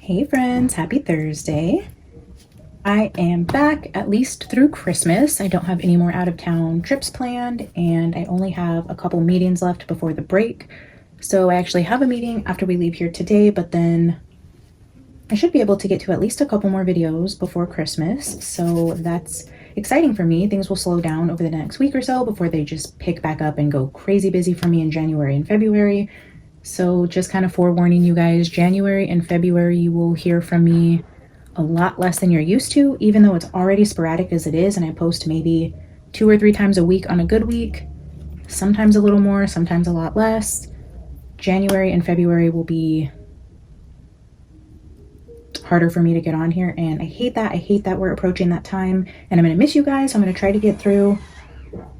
Hey friends, happy Thursday. I am back at least through Christmas. I don't have any more out of town trips planned, and I only have a couple meetings left before the break. So I actually have a meeting after we leave here today, but then I should be able to get to at least a couple more videos before Christmas. So that's exciting for me. Things will slow down over the next week or so before they just pick back up and go crazy busy for me in January and February. So just kind of forewarning you guys, January and February, you will hear from me a lot less than you're used to, even though it's already sporadic as it is. And I post maybe 2 or 3 times a week on a good week, sometimes a little more, sometimes a lot less. January and February will be harder for me to get on here. And I hate that. I hate that we're approaching that time, and I'm going to miss you guys. So I'm going to try to get through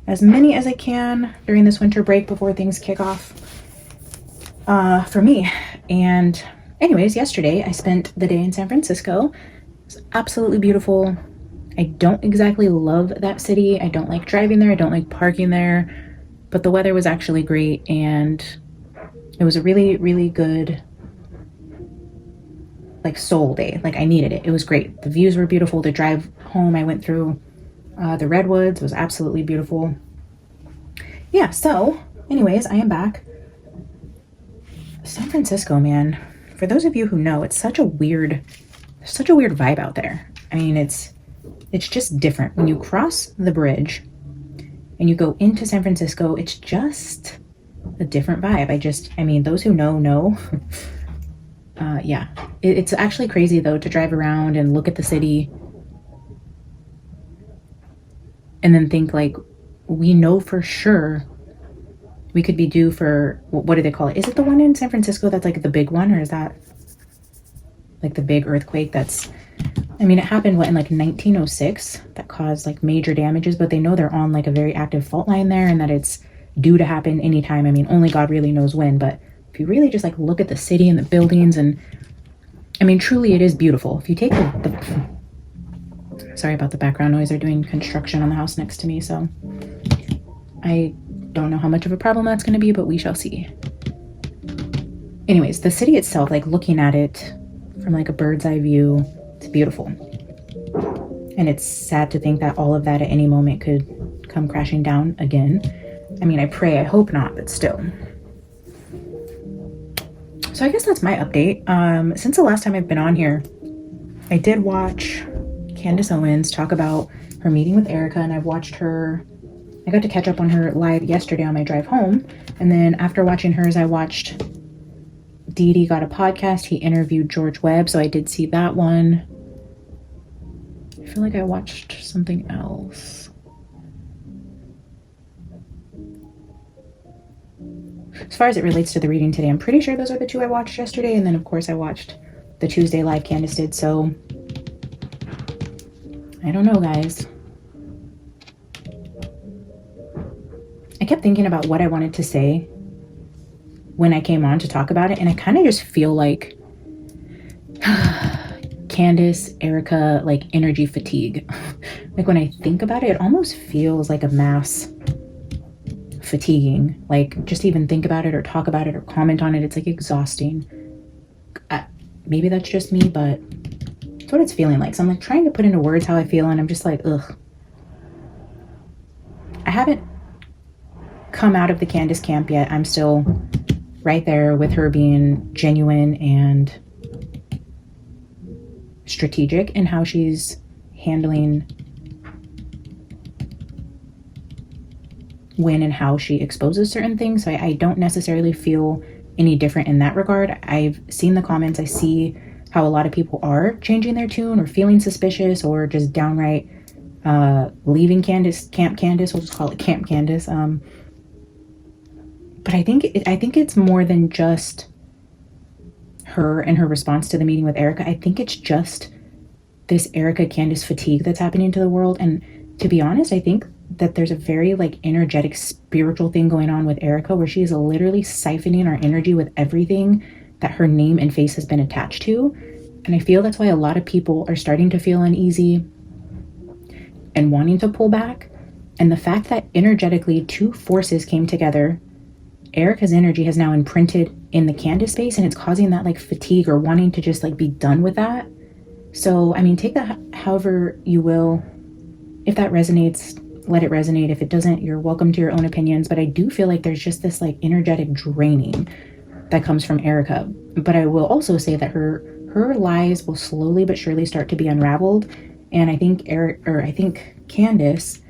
as many as I can during this winter break before things kick off. For me. And anyways, yesterday I spent the day in San Francisco. It's absolutely beautiful. I don't exactly love that city. I don't like driving there. I don't like parking there, but the weather was actually great, and it was a really, really good like soul day. Like I needed it. It was great. The views were beautiful. The drive home I went through the redwoods was absolutely beautiful. Yeah, so anyways, I am back. San Francisco, man, for those of you who know, it's such a weird vibe out there. I mean, it's just different. When you cross the bridge and you go into San Francisco, it's just a different vibe. I mean, those who know. Yeah, it's actually crazy though to drive around and look at the city and then think like, we know for sure we could be due for, what do they call it? Is it the one in San Francisco that's like the big one, or is that like the big earthquake that's, I mean, it happened in like 1906 that caused like major damages, but they know they're on like a very active fault line there and that it's due to happen anytime. I mean, only God really knows when, but if you really just like look at the city and the buildings, and I mean, truly it is beautiful. If you take sorry about the background noise, they're doing construction on the house next to me, so I don't know how much of a problem that's going to be, but we shall see. Anyways, the city itself, like looking at it from like a bird's eye view, it's beautiful. And it's sad to think that all of that at any moment could come crashing down again. I mean, I pray, I hope not, but still. So I guess that's my update. Since the last time I've been on here, I did watch Candace Owens talk about her meeting with Erika, and I've watched her, I got to catch up on her live yesterday on my drive home. And then after watching hers, I watched Dee got a podcast. He interviewed George Webb, so I did see that one. I feel like I watched something else. As far as it relates to the reading today, I'm pretty sure those are the 2 I watched yesterday. And then of course I watched the Tuesday live Candace did. So I don't know, guys. I kept thinking about what I wanted to say when I came on to talk about it, and I kind of just feel like Candace, Erika, like energy fatigue. Like when I think about it, it almost feels like a mass fatiguing. Like just even think about it or talk about it or comment on it, it's like exhausting. Maybe that's just me, but it's what it's feeling like. So I'm like trying to put into words how I feel, and I'm just like, ugh. I haven't come out of the Candace camp yet. I'm still right there with her being genuine and strategic in how she's handling when and how she exposes certain things. So I don't necessarily feel any different in that regard. I've seen the comments. I see how a lot of people are changing their tune or feeling suspicious or just downright leaving Camp Candace. We'll just call it Camp Candace. But I think it's more than just her and her response to the meeting with Erika. I think it's just this Erika Candace fatigue that's happening to the world. And to be honest, I think that there's a very like energetic spiritual thing going on with Erika, where she is literally siphoning our energy with everything that her name and face has been attached to. And I feel that's why a lot of people are starting to feel uneasy and wanting to pull back. And the fact that energetically 2 forces came together Erika's energy has now imprinted in the Candace space, and it's causing that like fatigue or wanting to just like be done with that. So, I mean, take that however you will. If that resonates, let it resonate. If it doesn't, you're welcome to your own opinions. But I do feel like there's just this like energetic draining that comes from Erika. But I will also say that her lies will slowly but surely start to be unraveled. And I think I think Candace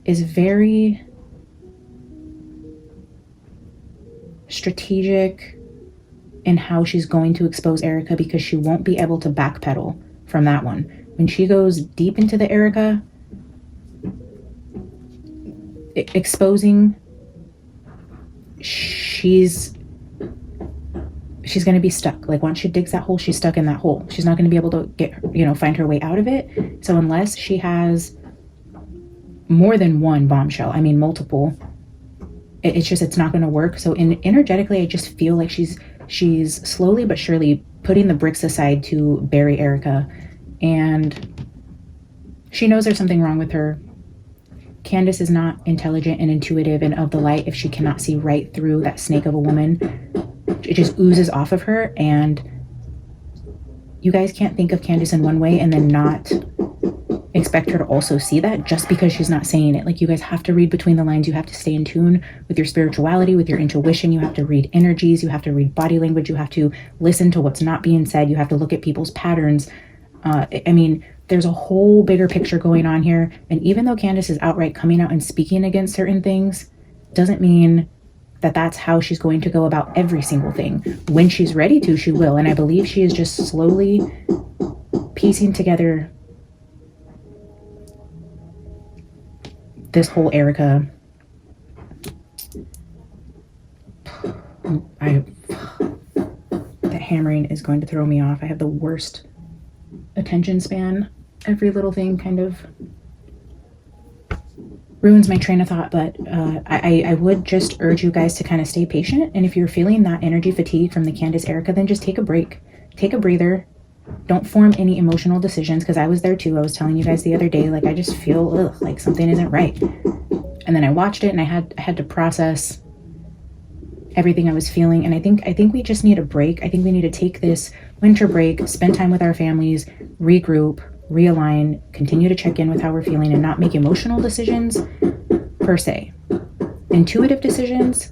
is very strategic in how she's going to expose Erika, because she won't be able to backpedal from that one. When she goes deep into the Erika, exposing, she's going to be stuck. Like once she digs that hole, she's stuck in that hole. She's not going to be able to get, find her way out of it. So unless she has more than one bombshell, I mean multiple, it's not going to work. So energetically, I just feel like she's slowly but surely putting the bricks aside to bury Erika. And she knows there's something wrong with her. Candace is not intelligent and intuitive and of the light if she cannot see right through that snake of a woman. It just oozes off of her, and you guys can't think of Candace in one way and then not expect her to also see that just because she's not saying it. Like, you guys have to read between the lines. You have to stay in tune with your spirituality, with your intuition. You have to read energies. You have to read body language. You have to listen to what's not being said. You have to look at people's patterns. I mean, there's a whole bigger picture going on here. And even though Candace is outright coming out and speaking against certain things, doesn't mean that that's how she's going to go about every single thing. When she's ready to, she will. And I believe she is just slowly piecing together this whole Erika. That hammering is going to throw me off. I have the worst attention span. Every little thing kind of ruins my train of thought. But I would just urge you guys to kind of stay patient. And if you're feeling that energy fatigue from the Candace Erika, then just take a break, take a breather. Don't form any emotional decisions, because I was there too. I was telling you guys the other day, like, I just feel like something isn't right. And then I watched it and I had to process everything I was feeling. And I think we just need a break. I think we need to take this winter break, spend time with our families, regroup, realign, continue to check in with how we're feeling, and not make emotional decisions per se. Intuitive decisions,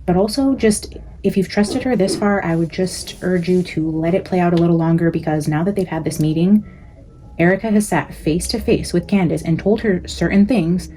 but also just, if you've trusted her this far, I would just urge you to let it play out a little longer, because now that they've had this meeting, Erika has sat face to face with Candace and told her certain things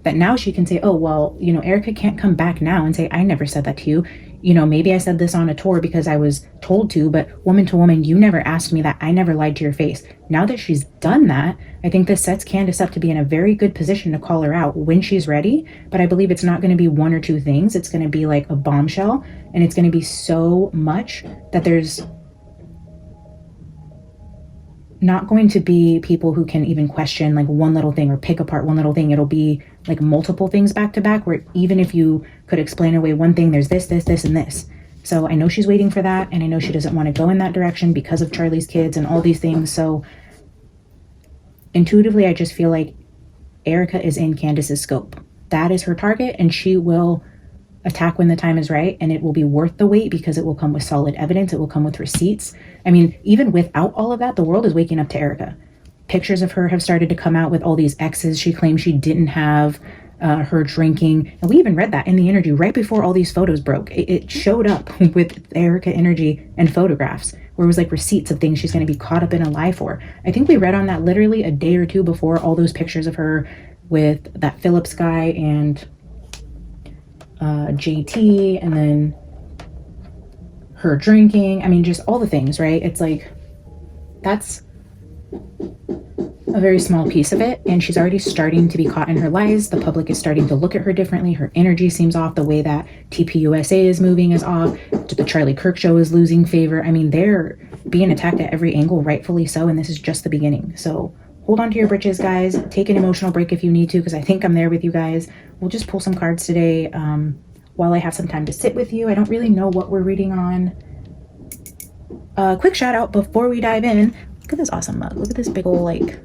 that now she can say, oh, well, Erika can't come back now and say, I never said that to you. Maybe I said this on a tour because I was told to, but woman to woman, you never asked me that. I never lied to your face. Now that she's done that, I think this sets Candace up to be in a very good position to call her out when she's ready. But I believe it's not going to be one or two things. It's going to be like a bombshell, and it's going to be so much that there's not going to be people who can even question like one little thing or pick apart one little thing. It'll be like multiple things back to back, where even if you could explain away one thing, there's this, and this. So I know she's waiting for that, and I know she doesn't want to go in that direction because of Charlie's kids and all these things. So intuitively, I just feel like Erika is in Candace's scope. That is her target, and she will attack when the time is right, and it will be worth the wait, because it will come with solid evidence. It will come with receipts. I mean, even without all of that, the world is waking up to Erika. Pictures of her have started to come out with all these exes she claims she didn't have, her drinking. And we even read that in the energy right before all these photos broke. It showed up with Erika energy and photographs, where it was like receipts of things she's going to be caught up in a lie for. I think we read on that literally a day or two before all those pictures of her with that Phillips guy and JT, and then her drinking. I mean, just all the things, right? It's like, that's a very small piece of it, and she's already starting to be caught in her lies. The public is starting to look at her differently. Her energy seems off. The way that TPUSA is moving is off. The Charlie Kirk show is losing favor. I mean, they're being attacked at every angle, rightfully so, and this is just the beginning. So hold on to your britches, guys. Take an emotional break if you need to, because I think I'm there with you guys. We'll just pull some cards today while I have some time to sit with you. I don't really know what we're reading on. Quick shout out before we dive in. Look at this awesome mug. Look at this big old, like,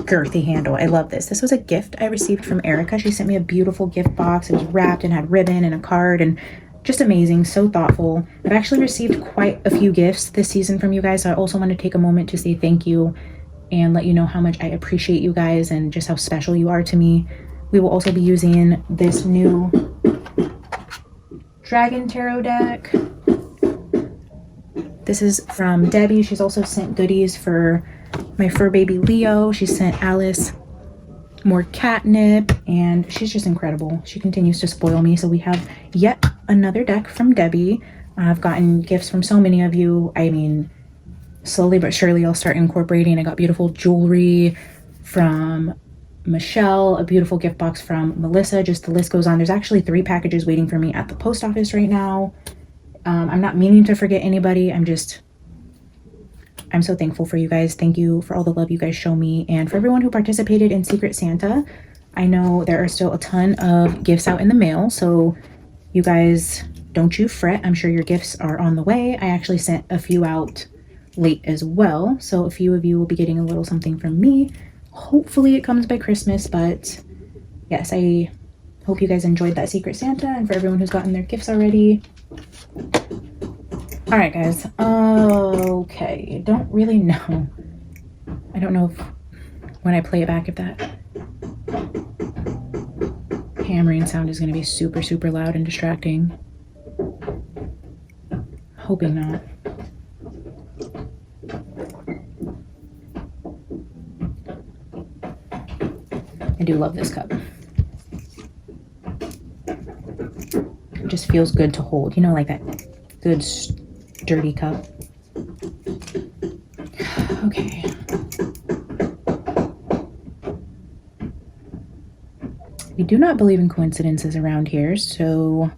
girthy handle. I love this. This was a gift I received from Erika. She sent me a beautiful gift box. It was wrapped and had ribbon and a card and just amazing, so thoughtful. I've actually received quite a few gifts this season from you guys, so I also want to take a moment to say thank you and let you know how much I appreciate you guys and just how special you are to me. We will also be using this new Dragon Tarot deck. This is from Debbie. She's also sent goodies for my fur baby Leo. She sent Alice more catnip, and she's just incredible. She continues to spoil me. So we have yet another deck from Debbie. I've gotten gifts from so many of you. I mean, slowly but surely I'll start incorporating. I got beautiful jewelry from Michelle, a beautiful gift box from Melissa. Just the list goes on. There's actually 3 packages waiting for me at the post office right now. I'm not meaning to forget anybody. I'm so thankful for you guys. Thank you for all the love you guys show me, and for everyone who participated in Secret Santa. I know there are still a ton of gifts out in the mail, so you guys, don't you fret. I'm sure your gifts are on the way. I actually sent a few out late as well, so a few of you will be getting a little something from me. Hopefully it comes by Christmas, but yes, I hope you guys enjoyed that Secret Santa, and for everyone who's gotten their gifts already. All right, guys. Okay, don't really know. I don't know if when I play it back, if that hammering sound is going to be super, super loud and distracting. Hoping not. I do love this cup. It just feels good to hold. You know, like that good sturdy cup. Okay. We do not believe in coincidences around here, so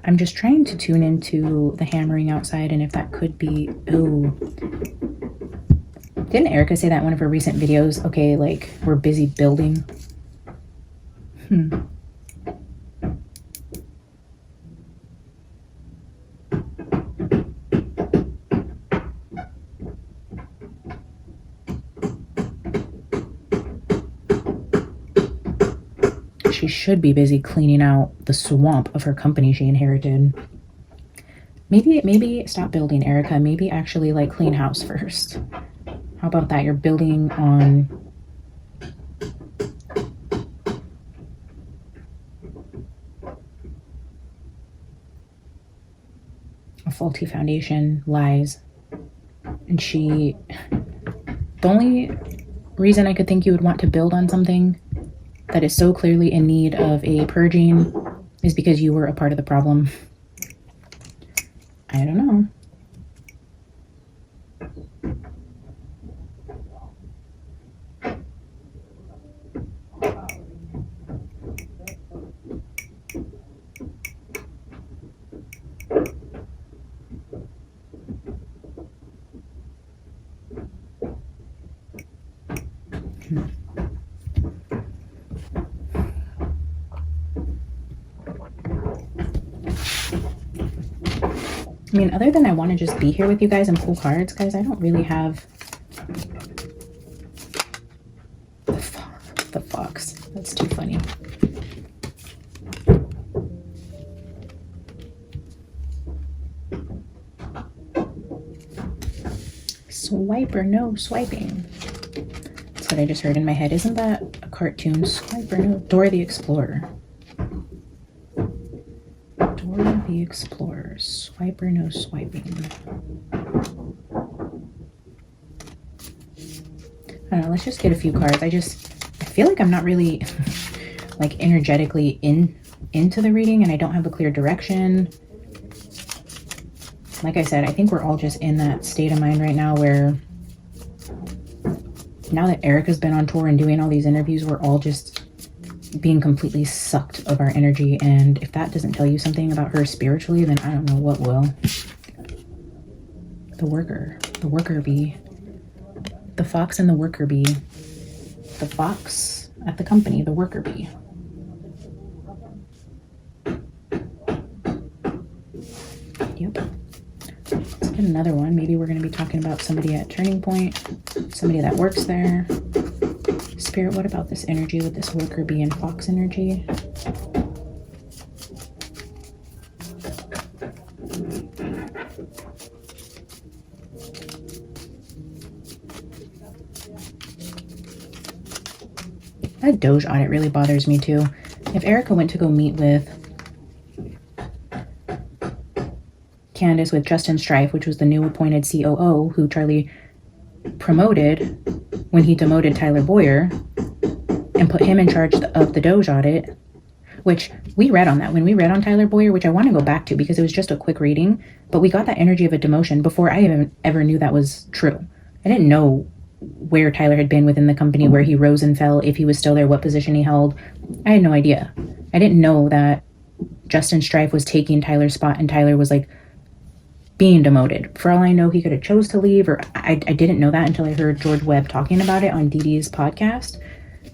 I'm just trying to tune into the hammering outside and if that could be... Ooh. Didn't Erika say that in one of her recent videos? Okay, like, we're busy building. She should be busy cleaning out the swamp of her company she inherited. Maybe stop building, Erika. Maybe actually like clean house first. How about that? You're building on a faulty foundation, lies. And the only reason I could think you would want to build on something that is so clearly in need of a purging is because you were a part of the problem. I don't know. I mean, other than I want to just be here with you guys and pull cards, guys, I don't really have the fox. That's too funny. Swipe or no swiping. That's what I just heard in my head. Isn't that a cartoon? Swipe or no? Dora the Explorer. Dora the Explorer. Swipe or no swiping. I don't know. Let's just get a few cards. I feel like I'm not really like energetically into the reading, and I don't have a clear direction. Like I said, I think we're all just in that state of mind right now where now that Erika's been on tour and doing all these interviews, we're all just being completely sucked of our energy. And if that doesn't tell you something about her spiritually, then I don't know what will. The worker bee. The fox and the worker bee. The fox at the company, the worker bee. Yep. Let's get another one. Maybe we're going to be talking about somebody at Turning Point, somebody that works there. Spirit, what about this energy with this worker bee and fox energy? That Doge audit really bothers me too. If Erika went to go meet with Candace with Justin Strife, which was the new appointed COO who Charlie promoted when he demoted Tyler Boyer and put him in charge of the Doge audit, which we read on that. When we read on Tyler Boyer, which I want to go back to because it was just a quick reading, but we got that energy of a demotion before I even ever knew that was true. I didn't know where Tyler had been within the company, where he rose and fell, if he was still there, what position he held. I had no idea. I didn't know that Justin Strife was taking Tyler's spot and Tyler was like being demoted. For all I know, he could have chose to leave, or I didn't know that until I heard George Webb talking about it on Dee Dee's podcast.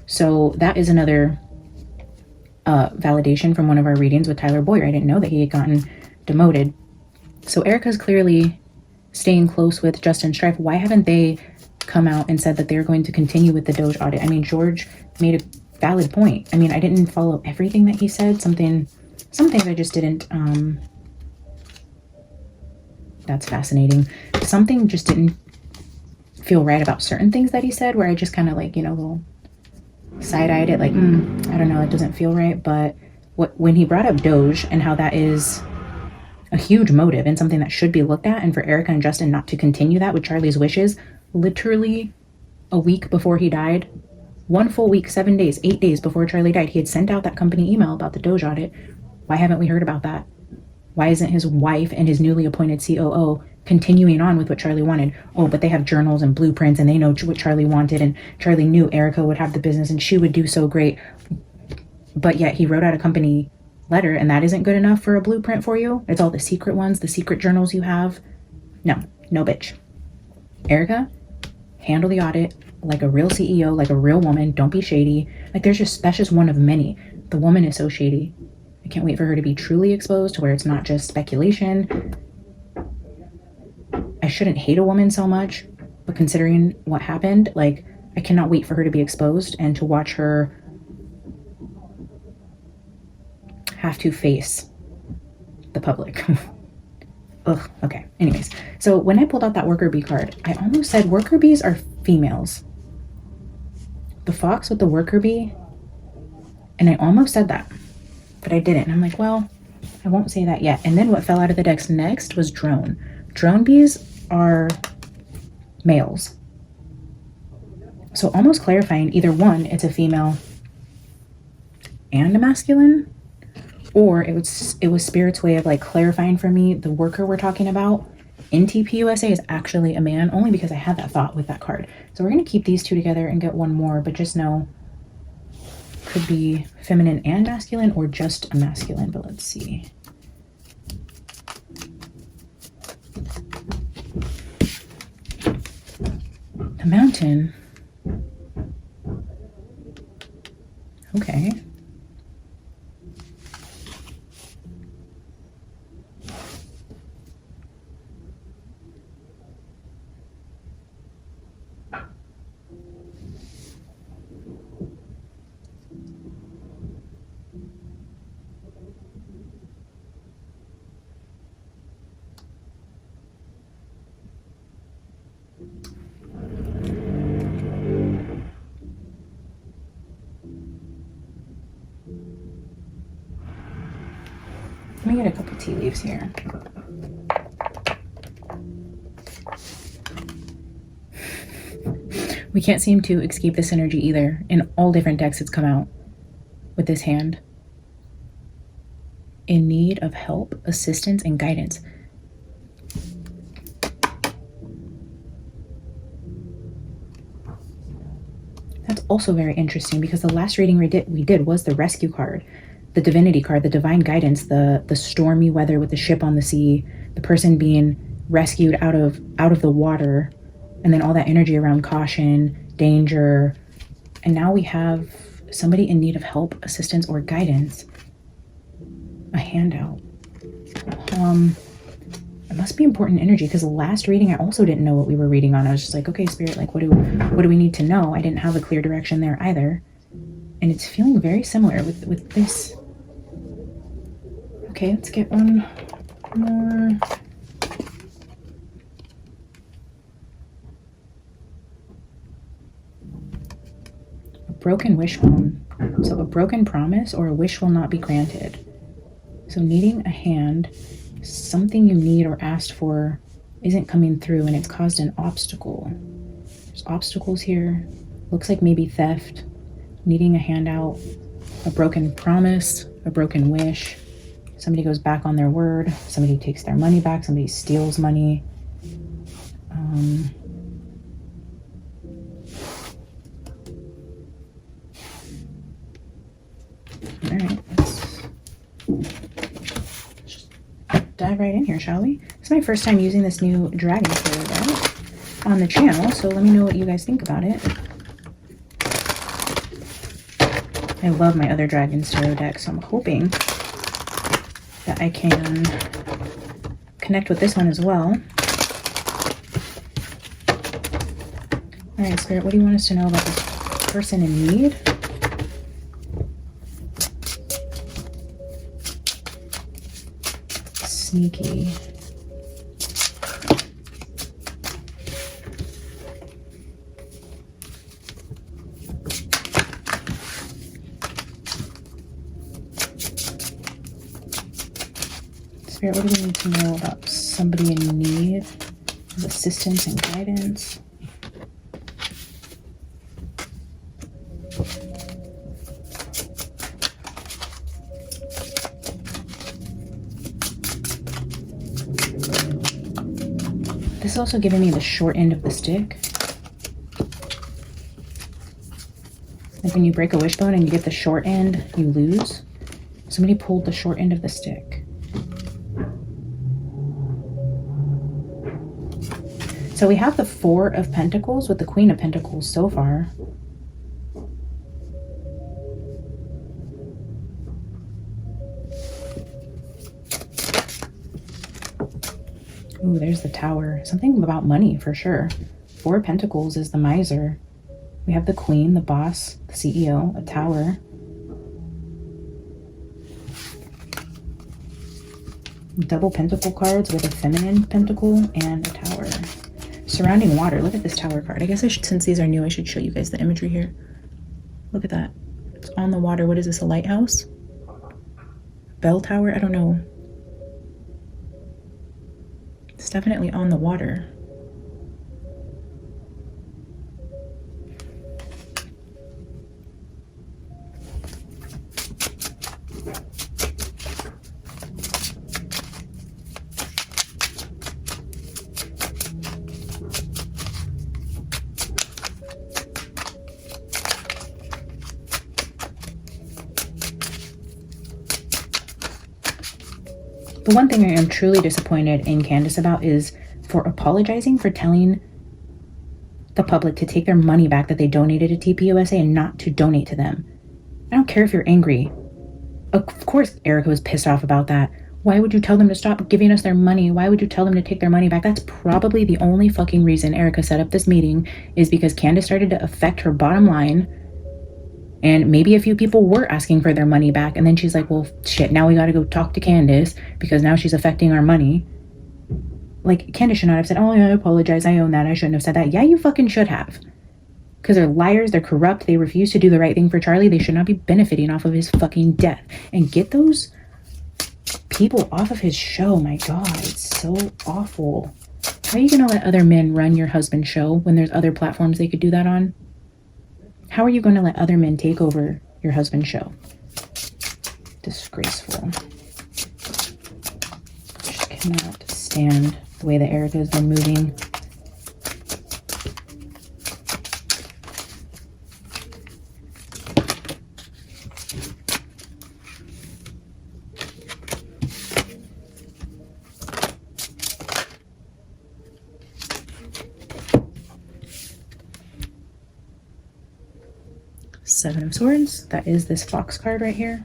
So that is another validation from one of our readings with Tyler Boyer. I didn't know that he had gotten demoted. So Erika's clearly staying close with Justin Strife. Why haven't they come out and said that they're going to continue with the Doge audit? I mean, George made a valid point. I mean, I didn't follow everything that he said. Some things I just didn't. That's fascinating. Something just didn't feel right about certain things that he said, where I just kind of like, you know, little side-eyed it, like, I don't know, it doesn't feel right. But when he brought up Doge and how that is a huge motive and something that should be looked at, and for Erika and Justin not to continue that with Charlie's wishes, literally a week before he died, 1 full week, 7 days, 8 days before Charlie died, he had sent out that company email about the Doge audit. Why haven't we heard about that? Why isn't his wife and his newly appointed COO continuing on with what Charlie wanted? Oh, but they have journals and blueprints and they know what Charlie wanted, and Charlie knew Erika would have the business and she would do so great. But yet he wrote out a company letter, and that isn't good enough for a blueprint for you? It's all the secret ones, the secret journals you have? No bitch. Erika, handle the audit like a real CEO, like a real woman. Don't be shady. Like that's just one of many. The woman is so shady. I can't wait for her to be truly exposed to where it's not just speculation. I shouldn't hate a woman so much, but considering what happened, like, I cannot wait for her to be exposed and to watch her have to face the public. Ugh, okay. Anyways, so when I pulled out that worker bee card, I almost said worker bees are females. The fox with the worker bee, and I almost said that, but I didn't. And I'm like, well, I won't say that yet. And then what fell out of the decks next was drone. Drone bees are males. So almost clarifying, either one, it's a female and a masculine, or it was Spirit's way of like clarifying for me the worker we're talking about in TPUSA is actually a man, only because I had that thought with that card. So we're going to keep these two together and get one more, but just know could be feminine and masculine or just a masculine, but let's see. The mountain. Okay. Let me get a couple tea leaves here. We can't seem to escape this energy either. In all different decks it's come out with this hand. In need of help, assistance, and guidance. That's also very interesting because the last reading we did was the rescue card. The divinity card, the divine guidance, the stormy weather with the ship on the sea, the person being rescued out of the water, and then all that energy around caution, danger. And now we have somebody in need of help, assistance, or guidance. A handout. I'm must be important energy, because the last reading I also didn't know what we were reading on. I was just like, okay, Spirit, like what do we need to know? I didn't have a clear direction there either. And it's feeling very similar with this. Okay, let's get one more. A broken wishbone. So a broken promise or a wish will not be granted. So needing a hand, something you need or asked for isn't coming through, and it's caused an obstacle. There's obstacles here. Looks like maybe theft, needing a handout, a broken promise, a broken wish. Somebody goes back on their word. Somebody takes their money back. Somebody steals money. All right, let's just dive right in here, shall we? It's my first time using this new dragon tarot deck on the channel, so let me know what you guys think about it. I love my other Dragons Tarot deck, so I'm hoping that I can connect with this one as well. All right, Spirit, what do you want us to know about this person in need? Sneaky. Spirit, what do we need to know about somebody in need of assistance and guidance? This is also giving me the short end of the stick. Like when you break a wishbone and you get the short end, you lose. Somebody pulled the short end of the stick. So we have the Four of Pentacles with the Queen of Pentacles so far. Ooh, there's the Tower. Something about money for sure. Four of Pentacles is the Miser. We have the Queen, the Boss, the CEO, a Tower. Double Pentacle cards with a Feminine Pentacle and a Tower. Surrounding water. Look at this Tower card. I guess I should, since these are new, I should show you guys the imagery here. Look at that. It's on the water. What is this, a lighthouse? Bell tower? I don't know. It's definitely on the water. The one thing I am truly disappointed in Candace about is for apologizing for telling the public to take their money back that they donated to TPUSA and not to donate to them. I don't care if you're angry. Of course Erika was pissed off about that. Why would you tell them to stop giving us their money? Why would you tell them to take their money back? That's probably the only fucking reason Erika set up this meeting, is because Candace started to affect her bottom line. And maybe a few people were asking for their money back. And then she's like, well, shit, now we got to go talk to Candace because now she's affecting our money. Like, Candace should not have said, oh, yeah, I apologize. I own that. I shouldn't have said that. Yeah, you fucking should have. Because they're liars. They're corrupt. They refuse to do the right thing for Charlie. They should not be benefiting off of his fucking death. And get those people off of his show. My God, it's so awful. How are you going to let other men run your husband's show when there's other platforms they could do that on? How are you going to let other men take over your husband's show? Disgraceful. Just cannot stand the way that Erika has been moving. Seven of Swords. That is this Fox card right here.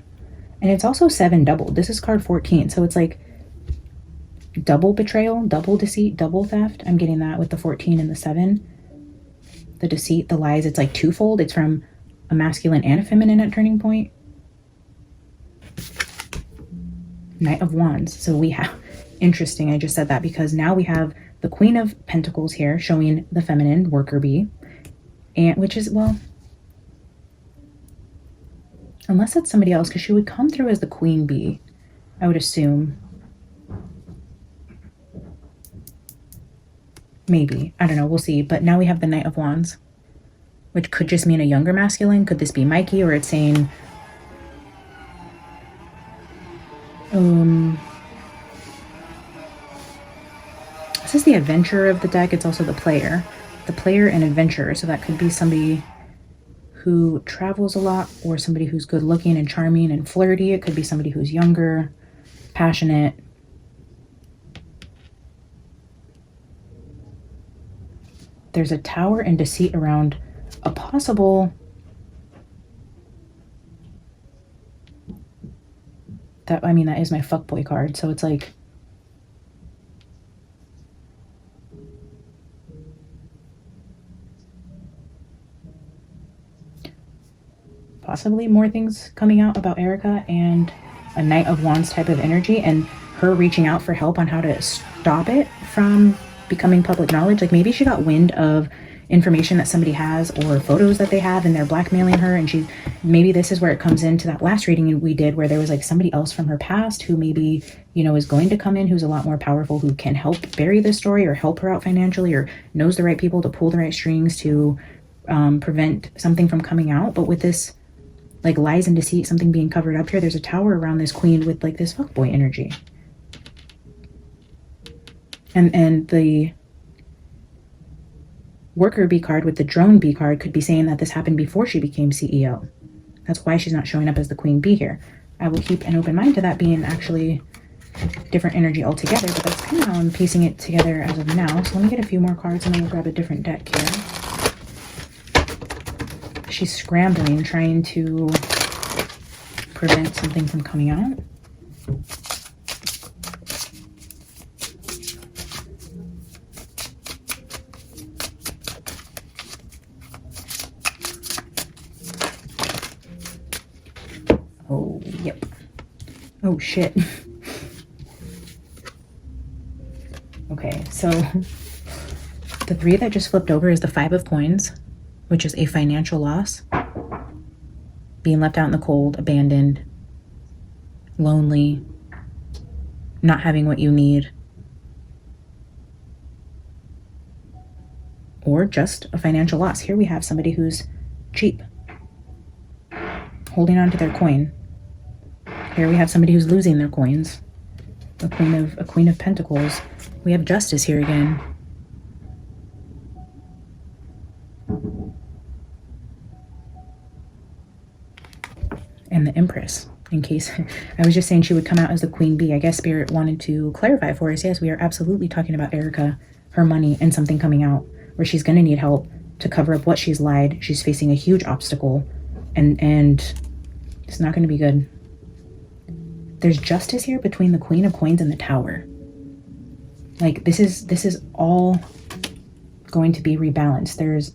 And it's also 7 doubled. This is card 14. So it's like double betrayal, double deceit, double theft. I'm getting that with the 14 and the 7. The deceit, the lies, it's like twofold. It's from a masculine and a feminine at turning point. Knight of Wands. So we have, interesting, I just said that because now we have the Queen of Pentacles here showing the feminine worker bee, and which is, well, unless it's somebody else, because she would come through as the queen bee, I would assume. Maybe, I don't know, we'll see. But now we have the Knight of Wands, which could just mean a younger masculine. Could this be Mikey? Or it's saying this is the adventurer of the deck. It's also the player and adventurer. So that could be somebody who travels a lot, or somebody who's good looking and charming and flirty. It could be somebody who's younger, passionate. There's a tower and deceit around a possible, that, I mean, that is my fuckboy card. So it's like, possibly more things coming out about Erika and a Knight of Wands type of energy, and her reaching out for help on how to stop it from becoming public knowledge. Like maybe she got wind of information that somebody has or photos that they have and they're blackmailing her, and she's, maybe this is where it comes into that last reading we did where there was like somebody else from her past who maybe, you know, is going to come in, who's a lot more powerful, who can help bury the story or help her out financially, or knows the right people to pull the right strings to prevent something from coming out. But with this like lies and deceit, something being covered up here, there's a tower around this queen with like this fuckboy energy. And the worker bee card with the drone bee card could be saying that this happened before she became CEO. That's why she's not showing up as the queen bee here. I will keep an open mind to that being actually different energy altogether, but that's kind of how I'm piecing it together as of now. So let me get a few more cards and then we'll grab a different deck here. She's scrambling, trying to prevent something from coming out. Oh, yep. Oh, shit. Okay, so the 3 that just flipped over is the 5 of Coins, which is a financial loss. Being left out in the cold, abandoned, lonely, not having what you need. Or just a financial loss. Here we have somebody who's cheap, holding on to their coin. Here we have somebody who's losing their coins. A Queen of Pentacles. We have Justice here again. And the Empress, in case I was just saying she would come out as the queen bee. I guess Spirit wanted to clarify for us. Yes, we are absolutely talking about Erika, her money, and something coming out where she's going to need help to cover up what she's lied. She's facing a huge obstacle, and it's not going to be good. There's justice here between the Queen of Coins and the Tower. Like this is all going to be rebalanced. There's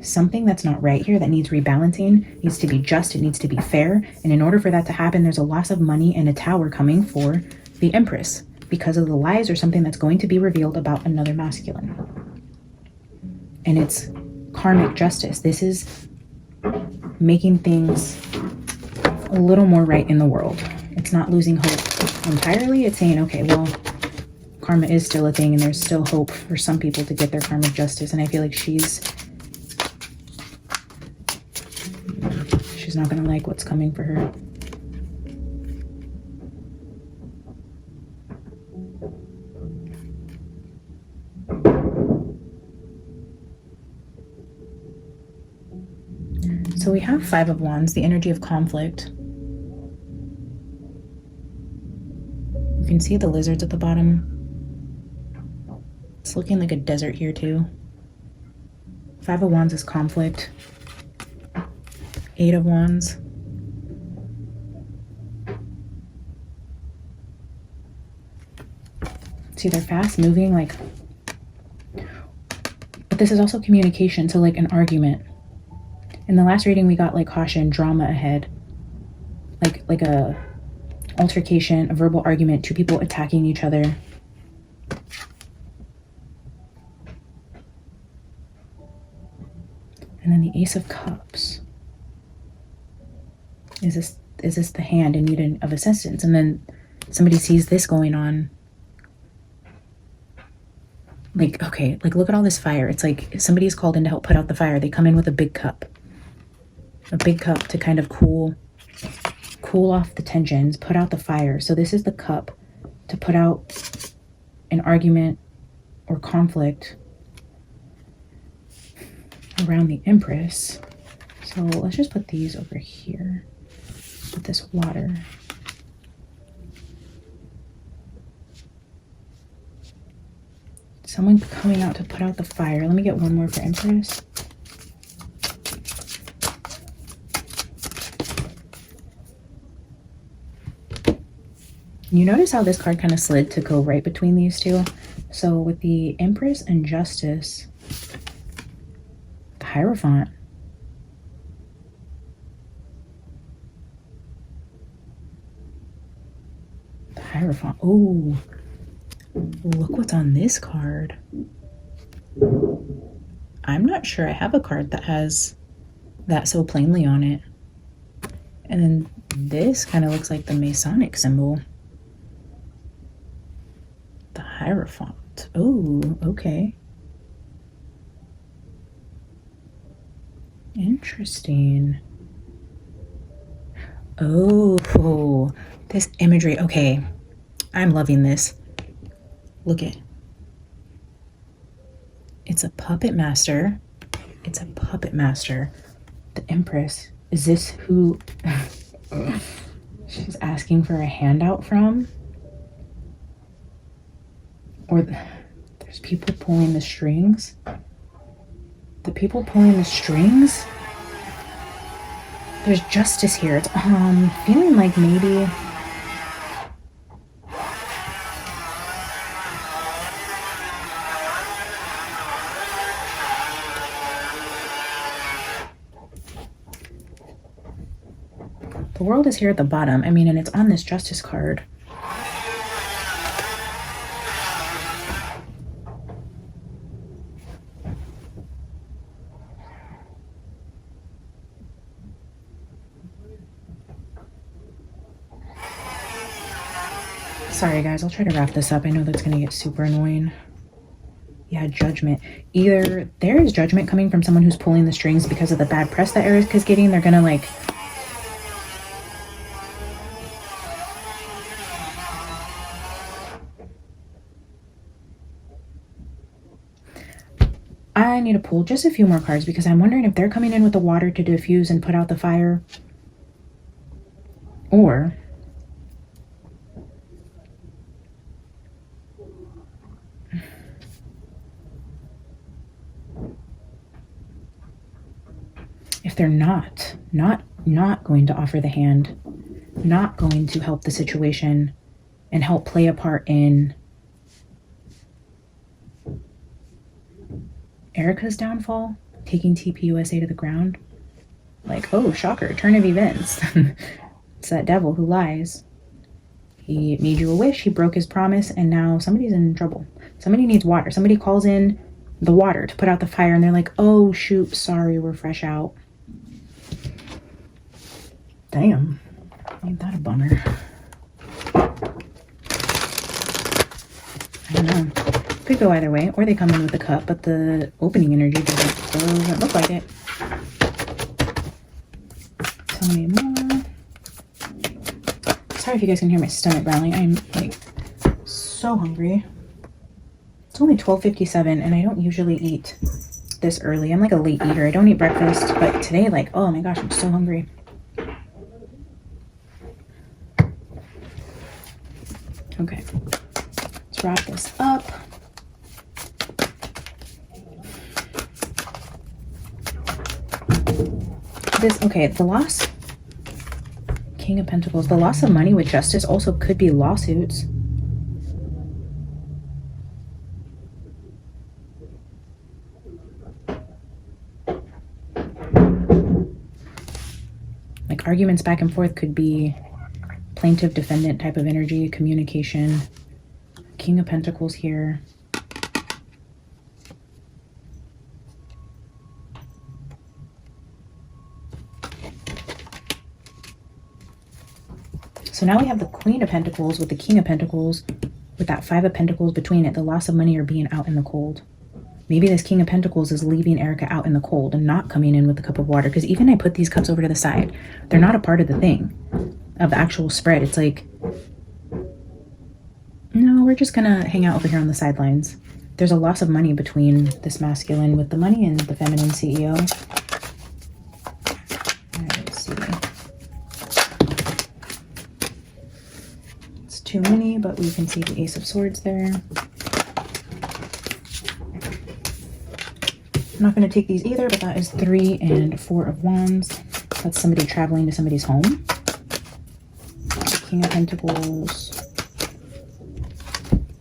something that's not right here that needs rebalancing. It needs to be just, it needs to be fair. And in order for that to happen, there's a loss of money and a tower coming for the Empress because of the lies or something that's going to be revealed about another masculine. And it's karmic justice. This is making things a little more right in the world. It's not losing hope entirely. It's saying, okay, well, karma is still a thing and there's still hope for some people to get their karmic justice. And I feel like she's not gonna like what's coming for her. So we have 5 of Wands, the energy of conflict. You can see the lizards at the bottom. It's looking like a desert here too. 5 of Wands is conflict. 8 of Wands. See, they're fast moving, like, but this is also communication, so like an argument. In the last reading, we got like caution, drama ahead, like a altercation, a verbal argument, two people attacking each other. And then the Ace of Cups. Is this the hand in need of assistance? And then somebody sees this going on. Like, okay, like look at all this fire. It's like somebody's called in to help put out the fire. They come in with a big cup. A big cup to kind of cool off the tensions, put out the fire. So this is the cup to put out an argument or conflict around the Empress. So let's just put these over here with this water. Someone coming out to put out the fire. Let me get one more for Empress. You notice how this card kind of slid to go right between these two? So with the Empress and Justice, the Hierophant. The Hierophant. Oh, look what's on this card. I'm not sure I have a card that has that so plainly on it. And then this kind of looks like the Masonic symbol. The Hierophant. Oh, okay. Interesting. Oh, this imagery. Okay, I'm loving this. Look it. It's a puppet master. It's a puppet master. The Empress. Is this who she's asking for a handout from? Or there's people pulling the strings. The people pulling the strings? There's Justice here. It's feeling like maybe the World is here at the bottom. I mean, and it's on this Justice card. Sorry guys, I'll try to wrap this up. I know that's gonna get super annoying. Yeah, judgment. Either there is judgment coming from someone who's pulling the strings because of the bad press that Erika's getting. They're gonna like I need to pull just a few more cards because I'm wondering if they're coming in with the water to diffuse and put out the fire, or if they're not going to offer the hand, not going to help the situation and help play a part in Erika's downfall, taking TPUSA to the ground. Like, oh, shocker, turn of events. It's that devil who lies. He made you a wish, he broke his promise, and now somebody's in trouble. Somebody needs water. Somebody calls in the water to put out the fire, and they're like, oh, shoot, sorry, we're fresh out. Damn. Ain't that a bummer? I don't know. Could go either way, or they come in with a cup, but the opening energy doesn't look like it. Tell me more. Sorry if you guys can hear my stomach growling. I'm like so hungry. It's only 12:57 and I don't usually eat this early. I'm like a late eater. I don't eat breakfast, but today, like, oh my gosh, I'm so hungry. Okay, let's wrap this up. Okay, the loss, King of Pentacles, the loss of money with Justice also could be lawsuits. arguments back and forth could be plaintiff defendant type of energy, communication. King of Pentacles here. So now we have the Queen of Pentacles with the King of Pentacles with that Five of Pentacles between it, the loss of money or being out in the cold. Maybe this King of Pentacles is leaving Erika out in the cold and not coming in with a cup of water. Because even I put these cups over to the side, they're not a part of the thing, of the actual spread. It's like, no, we're just gonna hang out over here on the sidelines. There's a loss of money between this masculine with the money and the feminine CEO. All right, let's see. It's too many, but we can see the Ace of Swords there. I'm not going to take these either, but that is 3 and 4 of Wands. That's somebody traveling to somebody's home. King of Pentacles.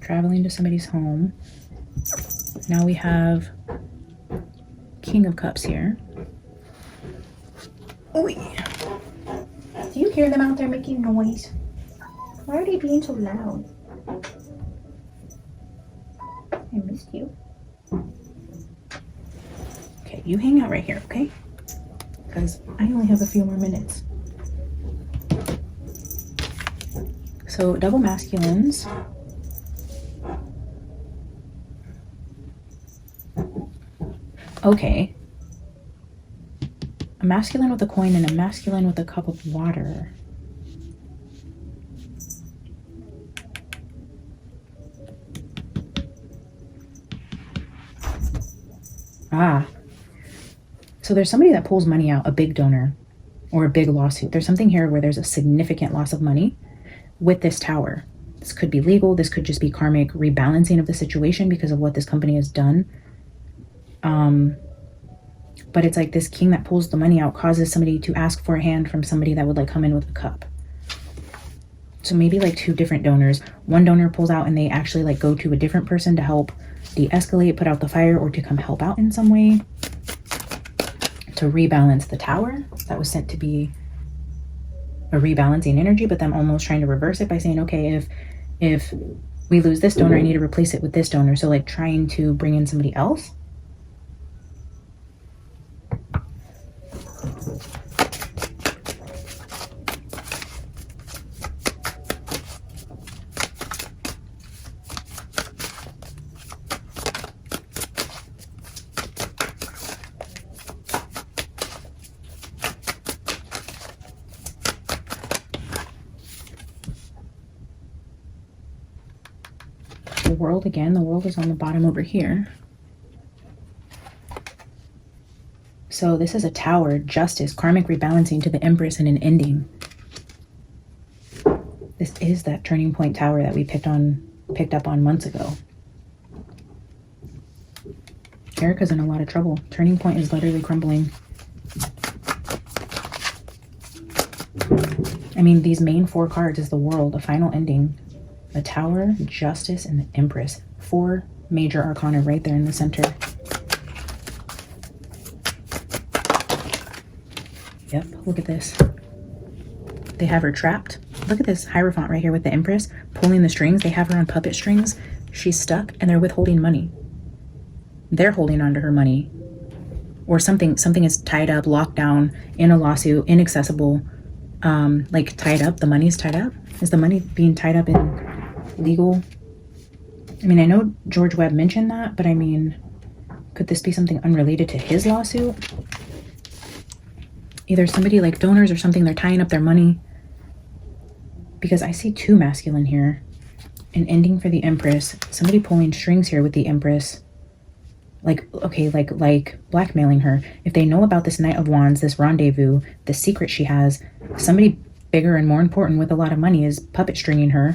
Traveling to somebody's home. Now we have King of Cups here. Ooh. Do you hear them out there making noise? Why are they being so loud? I missed you. Okay, you hang out right here, okay? Because I only have a few more minutes. So, double masculines. Okay. A masculine with a coin and a masculine with a cup of water. Ah. So there's somebody that pulls money out, a big donor or a big lawsuit. There's something here where there's a significant loss of money with this tower. This could be legal. This could just be karmic rebalancing of the situation because of what this company has done. But it's like this king that pulls the money out causes somebody to ask for a hand from somebody that would like come in with a cup. So maybe like 2 different donors. One donor pulls out and they actually like go to a different person to help de-escalate, put out the fire, or to come help out in some way to rebalance the tower that was sent to be a rebalancing energy, but them almost trying to reverse it by saying, okay, if we lose this donor, I need to replace it with this donor. So like trying to bring in somebody else. The World again. The World is on the bottom over here. So this is a tower, justice, karmic rebalancing to the Empress and an ending. This is that turning point tower that we picked up on months ago. Erika's in a lot of trouble. Turning point is literally crumbling. I mean, these main 4 cards is the World, a final ending. The Tower, Justice, and the Empress. 4 major arcana right there in the center. Yep, look at this. They have her trapped. Look at this Hierophant right here with the Empress pulling the strings. They have her on puppet strings. She's stuck and they're withholding money. They're holding on to her money. Or something is tied up, locked down, in a lawsuit, inaccessible. Like tied up. The money's tied up. Is the money being tied up in legal? I mean, I know George Webb mentioned that, but I mean, could this be something unrelated to his lawsuit? Either somebody like donors or something, they're tying up their money. Because I see 2 masculine here. An ending for the Empress. Somebody pulling strings here with the Empress. Like, okay, like blackmailing her. If they know about this Knight of Wands, this rendezvous, the secret she has, somebody bigger and more important with a lot of money is puppet stringing her.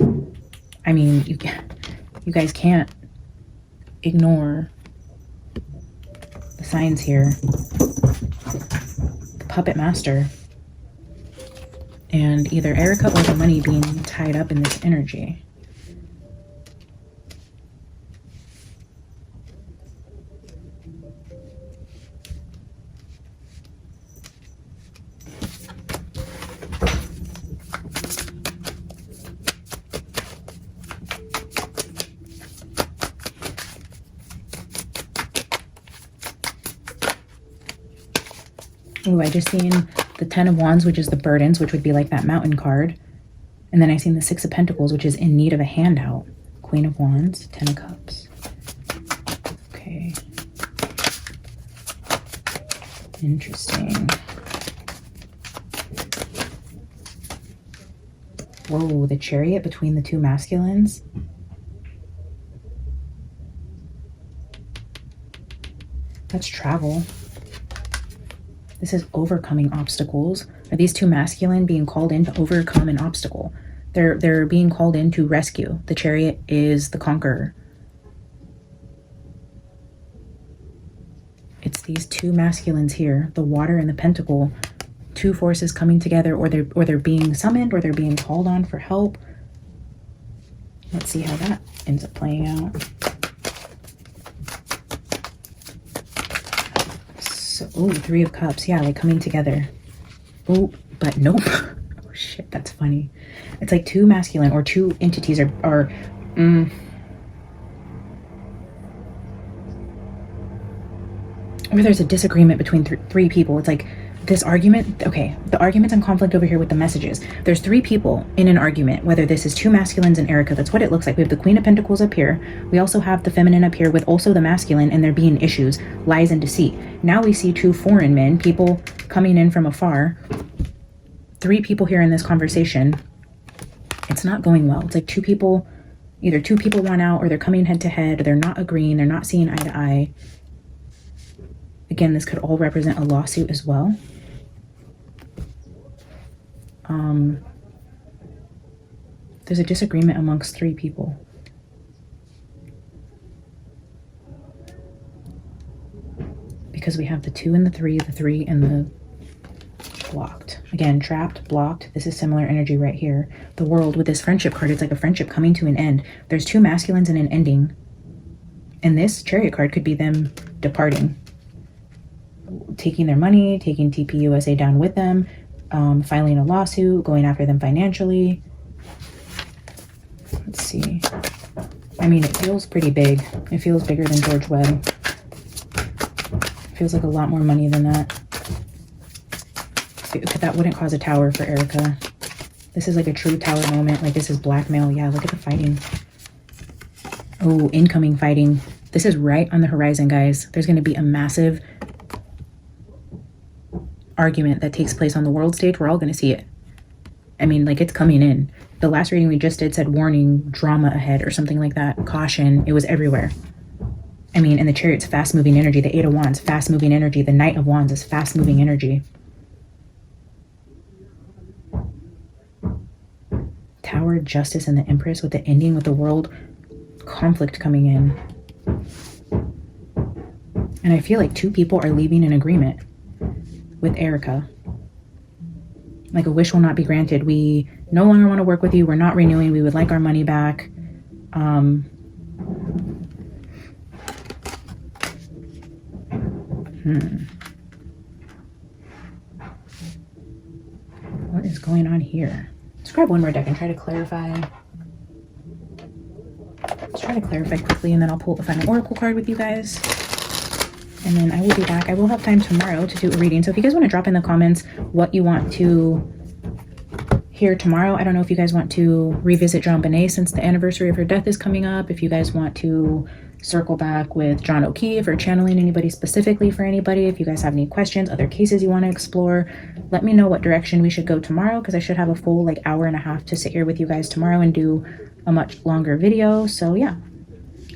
I mean, you guys can't ignore the signs here. The puppet master. And either Erika or the money being tied up in this energy. Oh, I just seen the 10 of Wands, which is the burdens, which would be like that mountain card. And then I seen the 6 of Pentacles, which is in need of a handout. Queen of Wands, 10 of Cups. Okay. Interesting. Whoa, the Chariot between the two masculines. That's travel. This is overcoming obstacles. Are these two masculine being called in to overcome an obstacle? They're being called in to rescue. The Chariot is the conqueror. It's these two masculines here, the Water and the Pentacle, two forces coming together, or they're being summoned, or they're being called on for help. Let's see how that ends up playing out. So, oh, 3 of Cups. Yeah, like coming together. Oh, but nope. Oh shit, that's funny. It's like two masculine or two entities or there's a disagreement between three people. It's like this argument. Okay, the arguments and conflict over here with the messages. There's 3 people in an argument, whether this is two masculines and Erika. That's what it looks like. We have the Queen of Pentacles up here. We also have the feminine up here with also the masculine, and there being issues, lies and deceit. Now we see 2 foreign men, people coming in from afar. 3 people here in this conversation. It's not going well. It's like 2 people, either 2 people want out, or they're coming head to head, or they're not agreeing, they're not seeing eye to eye. Again, this could all represent a lawsuit as well. There's a disagreement amongst 3 people. Because we have the 2 and the 3 and the blocked. Again, trapped, blocked. This is similar energy right here. The World with this Friendship card, it's like a friendship coming to an end. There's 2 masculines and an ending. And this Chariot card could be them departing. Taking their money, taking TPUSA down with them, filing a lawsuit, going after them financially. Let's see. I mean, it feels pretty big. It feels bigger than George Webb. It feels like a lot more money than that. That wouldn't cause a tower for Erika. This is like a true tower moment. Like, this is blackmail. Yeah, look at the fighting. Oh, incoming fighting. This is right on the horizon, guys. There's going to be a massive argument that takes place on the world stage. We're all going to see it. I mean, like, it's coming in. The last reading we just did said warning, drama ahead, or something like that. Caution. It was everywhere. I mean, and the Chariot's fast-moving energy. The 8 of Wands, fast-moving energy. The Knight of Wands is fast-moving energy. Tower, Justice, and the Empress with the ending with the World, conflict coming in. And I feel like 2 people are leaving an agreement with Erika. Like, a wish will not be granted. We no longer want to work with you. We're not renewing. We would like our money back. What is going on here? Let's grab one more deck and try to clarify. Let's try to clarify quickly, and then I'll pull the final oracle card with you guys. And then I will be back. I will have time tomorrow to do a reading. So if you guys want to drop in the comments what you want to hear tomorrow. I don't know if you guys want to revisit John Bonet since the anniversary of her death is coming up. If you guys want to circle back with John O'Keefe or channeling anybody specifically for anybody. If you guys have any questions, other cases you want to explore, let me know what direction we should go tomorrow, because I should have a full like hour and a half to sit here with you guys tomorrow and do a much longer video. So yeah,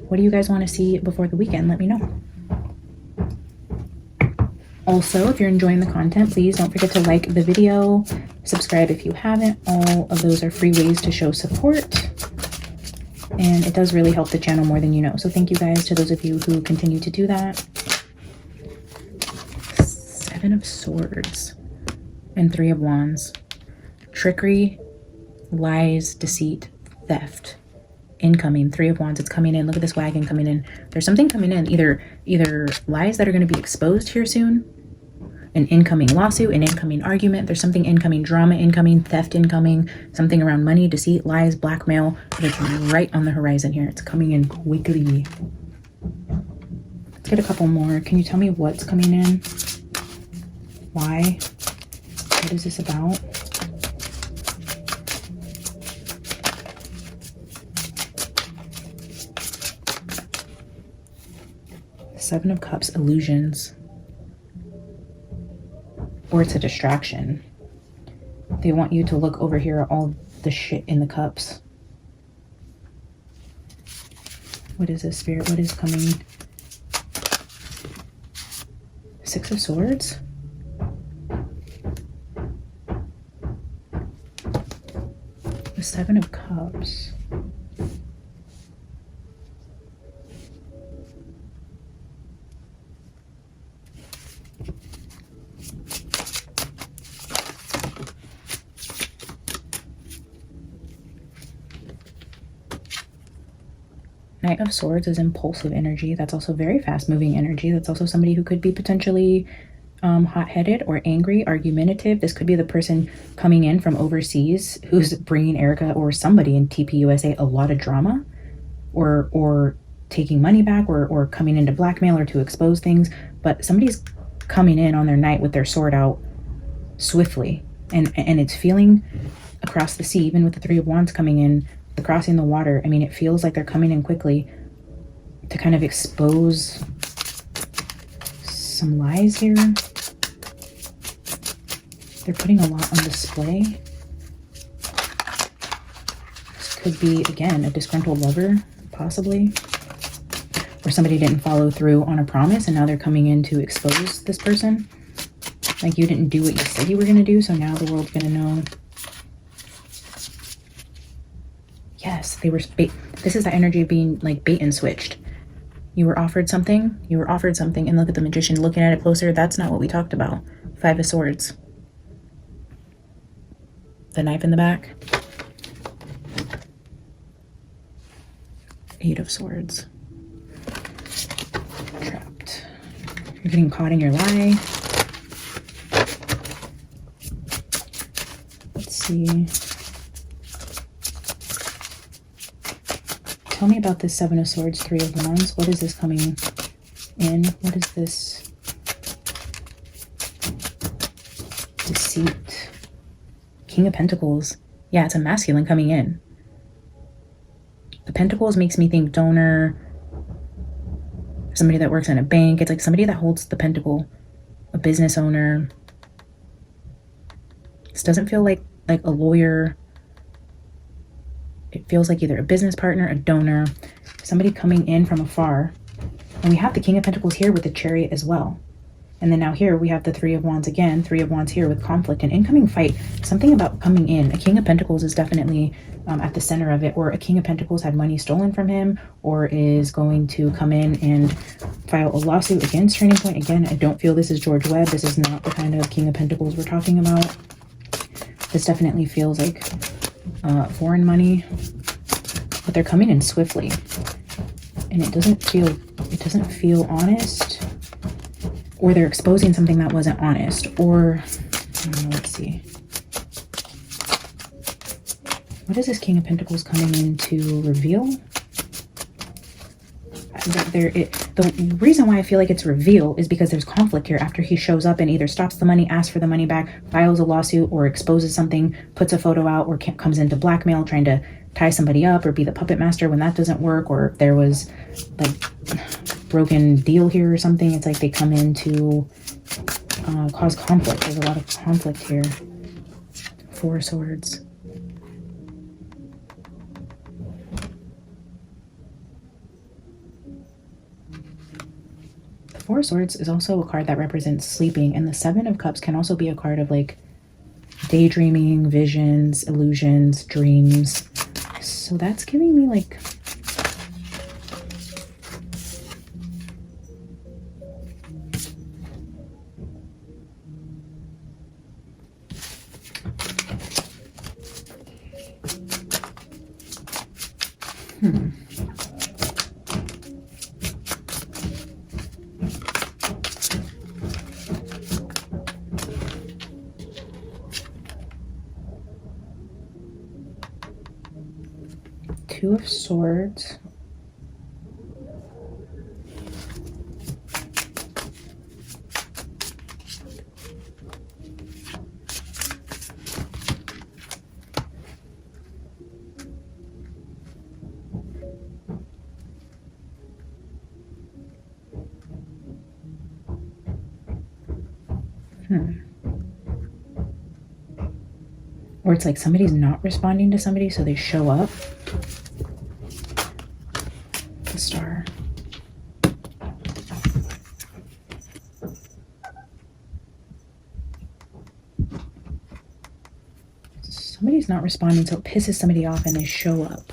what do you guys want to see before the weekend? Let me know. Also, if you're enjoying the content, please don't forget to like the video, subscribe if you haven't. All of those are free ways to show support. And it does really help the channel more than you know. So thank you guys to those of you who continue to do that. 7 of Swords and 3 of Wands. Trickery, lies, deceit, theft. Incoming. 3 of Wands. It's coming in. Look at this wagon coming in. There's something coming in. Either lies that are going to be exposed here soon, an incoming lawsuit, an incoming argument. There's something incoming, drama incoming, theft incoming, something around money, deceit, lies, blackmail. It's right on the horizon here. It's coming in quickly. Let's get a couple more. Can you tell me what's coming in? Why? What is this about? Seven of Cups, illusions. Or it's a distraction. They want you to look over here at all the shit in the cups. What is this, Spirit? What is coming? Six of Swords? The Seven of Cups. Knight of Swords is impulsive energy. That's also very fast-moving energy. That's also somebody who could be potentially hot-headed or angry, argumentative. This could be the person coming in from overseas who's bringing Erika or somebody in TPUSA a lot of drama, or taking money back, or coming into blackmail or to expose things. But somebody's coming in on their knight with their sword out swiftly, and it's feeling across the sea, even with the Three of Wands coming in, crossing the water. I mean, it feels like they're coming in quickly to kind of expose some lies here. They're putting a lot on display. This could be, again, a disgruntled lover, possibly. Or somebody didn't follow through on a promise and now they're coming in to expose this person. Like, you didn't do what you said you were going to do, so now the world's going to know. Yes, they were this is the energy of being like bait and switched. You were offered something, and look at the Magician looking at it closer. That's not what we talked about. Five of Swords. The knife in the back. Eight of Swords. Trapped. You're getting caught in your lie. Let's see. Tell me about this Seven of Swords, Three of Wands. What is this coming in? What is this? Deceit. King of Pentacles. Yeah, it's a masculine coming in. The Pentacles makes me think donor, somebody that works in a bank. It's like somebody that holds the pentacle, a business owner. This doesn't feel like a lawyer. It feels like either a business partner, a donor, somebody coming in from afar. And we have the King of Pentacles here with the Chariot as well. And then now here we have the Three of Wands again, Three of Wands here with conflict and incoming fight. Something about coming in. A King of Pentacles is definitely at the center of it, or a King of Pentacles had money stolen from him, or is going to come in and file a lawsuit against Turning Point. Again, I don't feel this is George Webb. This is not the kind of King of Pentacles we're talking about. This definitely feels like foreign money, but they're coming in swiftly, and it doesn't feel honest, or they're exposing something that wasn't honest, or let's see, what is this King of Pentacles coming in to reveal? The reason why I feel like it's reveal is because there's conflict here. After he shows up and either stops the money, asks for the money back, files a lawsuit, or exposes something, puts a photo out, or comes into blackmail trying to tie somebody up or be the puppet master when that doesn't work, or there was like broken deal here or something. It's like they come in to cause conflict. There's a lot of conflict here. Four of Swords. Four of Swords is also a card that represents sleeping, and the Seven of Cups can also be a card of like daydreaming, visions, illusions, dreams. So that's giving me like Two of Swords. Or it's like somebody's not responding to somebody, so they show up. The Star. Somebody's not responding, so it pisses somebody off and they show up.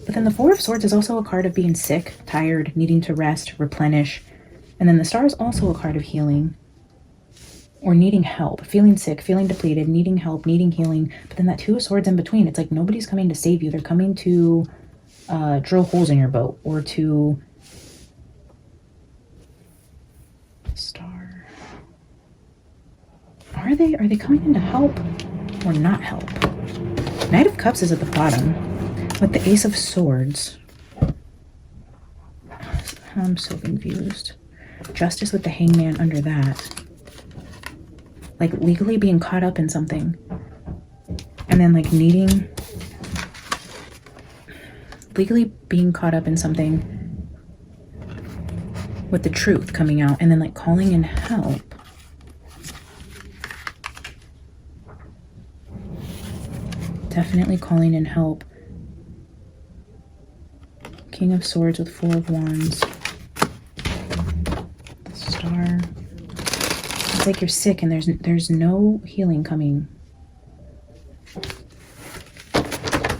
But then the Four of Swords is also a card of being sick, tired, needing to rest, replenish. And then the Star is also a card of healing or needing help, feeling sick, feeling depleted, needing help, needing healing. But then that Two of Swords in between, it's like nobody's coming to save you. They're coming to drill holes in your boat or to... Star. Are they coming in to help or not help? Knight of Cups is at the bottom with the Ace of Swords. I'm so confused. Justice with the Hangman under that. Like legally being caught up in something. And then like needing... Legally being caught up in something with the truth coming out. And then like calling in help. Definitely calling in help. King of Swords with Four of Wands. The Star. It's like you're sick and there's no healing coming.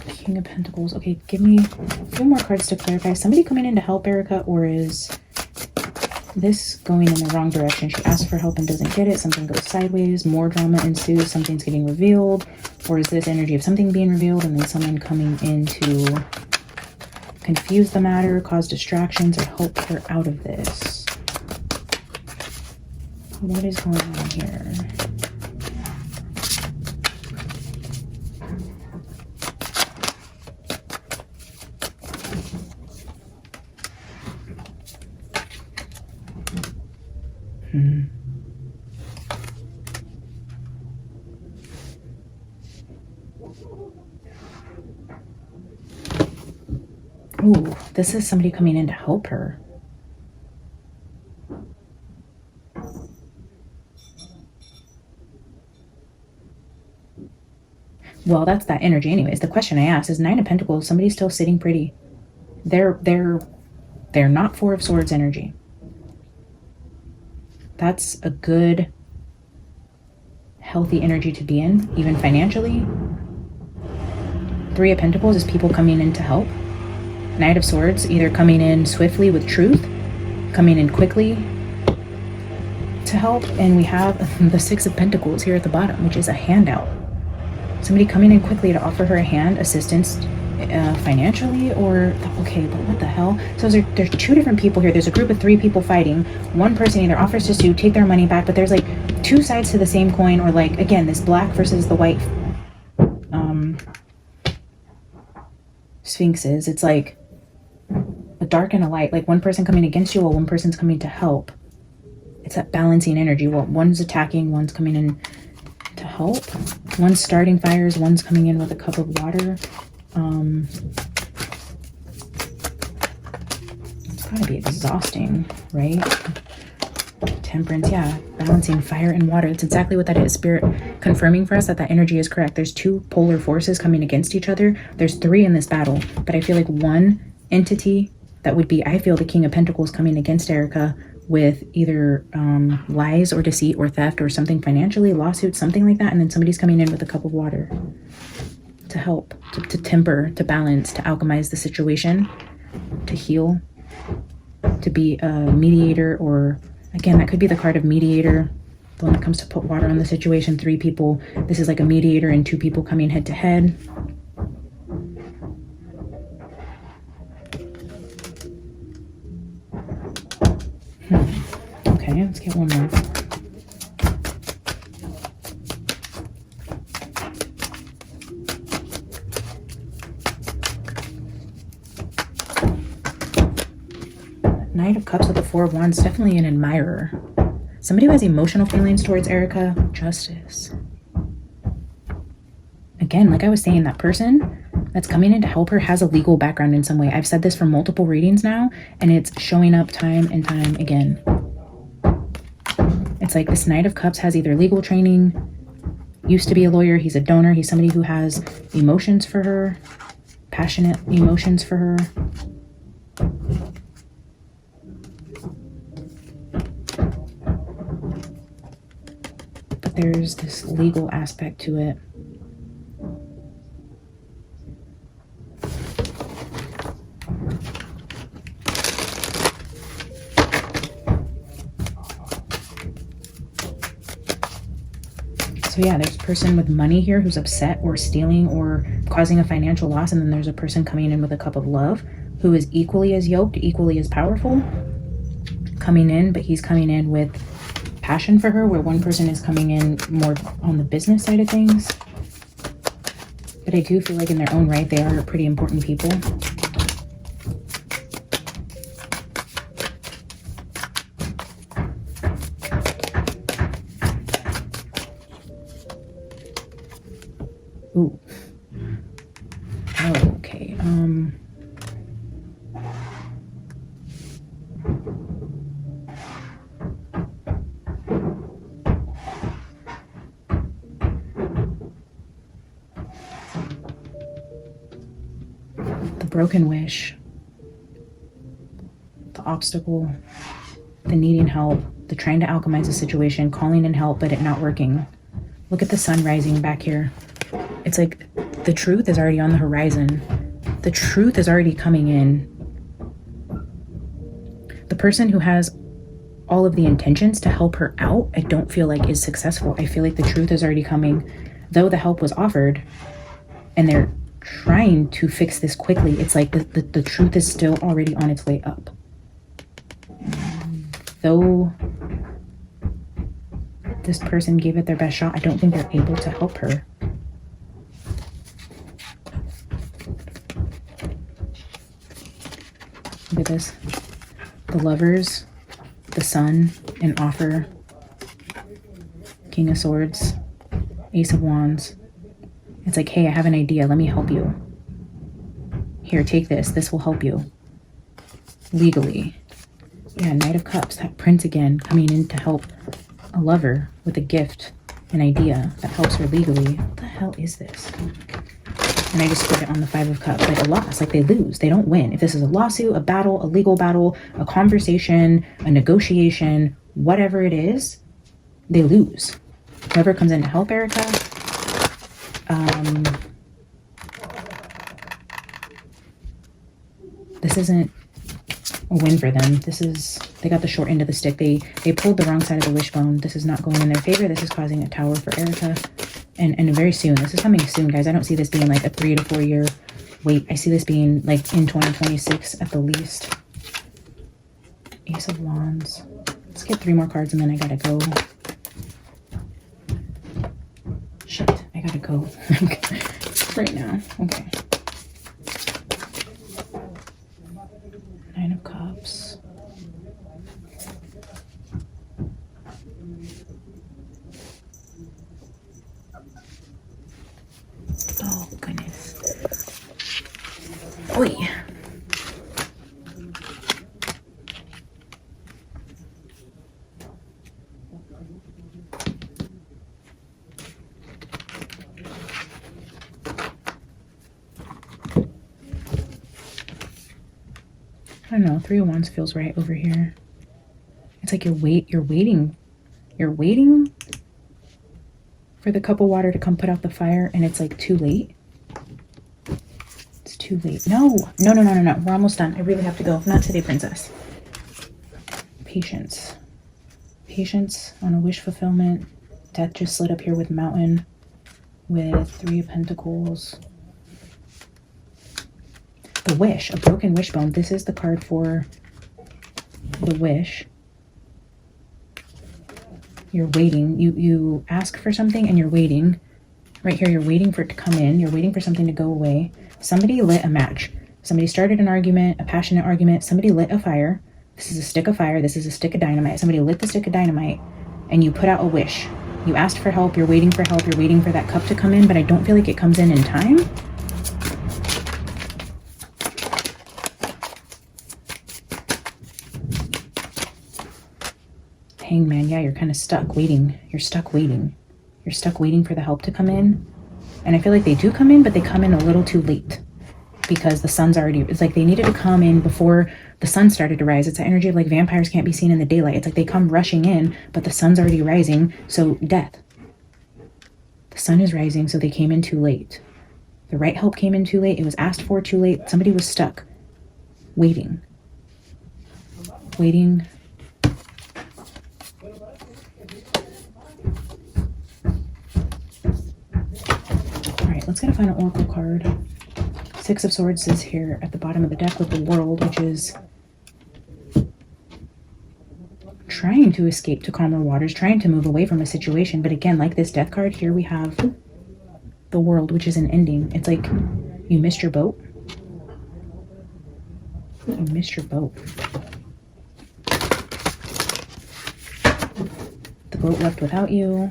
King of Pentacles. Okay, give me a few more cards to clarify. Is somebody coming in to help Erika, or is this going in the wrong direction? She asks for help and doesn't get it. Something goes sideways. More drama ensues. Something's getting revealed. Or is this energy of something being revealed and then someone coming in to confuse the matter, cause distractions, or help her out of this? What is going on here? Ooh, this is somebody coming in to help her. Well, that's that energy anyways. The question I asked is Nine of Pentacles, somebody's still sitting pretty. They're not Four of Swords energy. That's a good, healthy energy to be in, even financially. Three of Pentacles is people coming in to help. Knight of Swords, either coming in swiftly with truth, coming in quickly to help. And we have the Six of Pentacles here at the bottom, which is a handout. Somebody coming in quickly to offer her a hand, assistance financially, or... Okay, but what the hell? So there's two different people here. There's a group of three people fighting. One person either offers to sue, take their money back, but there's like two sides to the same coin, or like, again, this black versus the white sphinxes. It's like a dark and a light, like one person coming against you while one person's coming to help. It's that balancing energy. Well, one's attacking, one's coming in to help. One's starting fires, one's coming in with a cup of water. It's gotta be exhausting, right? Temperance, yeah, balancing fire and water. It's exactly what that is. Spirit confirming for us that that energy is correct. There's two polar forces coming against each other. There's three in this battle, but I feel like one entity that would be, I feel, the King of Pentacles coming against Erika with either lies or deceit or theft or something financially, lawsuits, something like that. And then somebody's coming in with a cup of water to help, to temper, to balance, to alchemize the situation, to heal, to be a mediator. Or again, that could be the card of mediator, the one that comes to put water on the situation. Three people, this is like a mediator and two people coming head to head. Okay, let's get one more. Knight of Cups with the Four of Wands, definitely an admirer. Somebody who has emotional feelings towards Erika. Justice. Again, like I was saying, that person that's coming in to help her has a legal background in some way. I've said this for multiple readings now, and it's showing up time and time again. It's like this Knight of Cups has either legal training, used to be a lawyer, he's a donor, he's somebody who has emotions for her, passionate emotions for her. But there's this legal aspect to it. So yeah, there's a person with money here who's upset or stealing or causing a financial loss. And then there's a person coming in with a cup of love who is equally as yoked, equally as powerful, coming in, but he's coming in with passion for her, where one person is coming in more on the business side of things. But I do feel like in their own right, they are pretty important people. Ooh. Okay. The broken wish, the obstacle, the needing help, the trying to alchemize the situation, calling in help, but it not working. Look at the sun rising back here. It's like the truth is already on the horizon. The truth is already coming in. The person who has all of the intentions to help her out, I don't feel like is successful. I feel like the truth is already coming. Though the help was offered and they're trying to fix this quickly, it's like the truth is still already on its way up. Though this person gave it their best shot, I don't think they're able to help her. Look at this. The Lovers, the Sun, an offer, King of Swords, Ace of Wands. It's like, hey, I have an idea. Let me help you. Here, take this. This will help you. Legally. Yeah, Knight of Cups. That Prince again coming in to help a lover with a gift, an idea that helps her legally. What the hell is this? And I just put it on the Five of Cups, like a loss, like they lose, they don't win. If this is a lawsuit, a battle, a legal battle, a conversation, a negotiation, whatever it is, they lose. Whoever comes in to help Erika, this isn't a win for them. This is, they got the short end of the stick. They pulled the wrong side of the wishbone. This is not going in their favor. This is causing a tower for Erika. And very soon. This is coming soon, guys. I don't see this being like a 3 to 4 year wait. I see this being like in 2026 at the least. Ace of Wands. Let's get 3 more cards and then I gotta go. Shit, I gotta go. Right now. Okay. Nine of Cups. Oh, goodness. Oi. I don't know. 3 of Wands feels right over here. It's like you're waiting for the cup of water to come put out the fire, and it's like too late. It's too late. No. We're almost done. I really have to go. Not today, princess. Patience. Patience on a wish fulfillment. Death just slid up here with Mountain, with 3 of Pentacles. The Wish, a broken wishbone. This is the card for the wish. You're waiting. You ask for something and you're waiting. Right here, you're waiting for it to come in. You're waiting for something to go away. Somebody lit a match. Somebody started an argument, a passionate argument. Somebody lit a fire. This is a stick of fire. This is a stick of dynamite. Somebody lit the stick of dynamite and you put out a wish. You asked for help. You're waiting for help. You're waiting for that cup to come in, but I don't feel like it comes in time. Hangman. Yeah, you're kind of stuck waiting. You're stuck waiting. You're stuck waiting for the help to come in. And I feel like they do come in, but they come in a little too late because the sun's already, it's like they needed to come in before the sun started to rise. It's the energy of like vampires can't be seen in the daylight. It's like they come rushing in, but the sun's already rising. So death. The sun is rising, so they came in too late. The right help came in too late. It was asked for too late. Somebody was stuck waiting. Waiting. All right, let's get a final oracle card. Six of Swords is here at the bottom of the deck with the World, which is trying to escape to calmer waters, trying to move away from a situation. But again, like this Death card, here we have the World, which is an ending. It's like you missed your boat. You missed your boat. The boat left without you.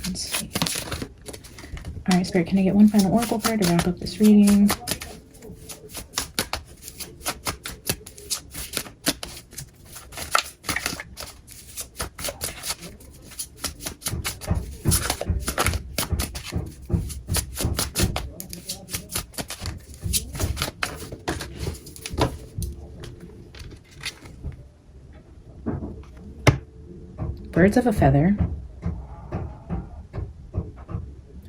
Let's see. All right, Spirit, can I get one final oracle card to wrap up this reading? Birds of a Feather.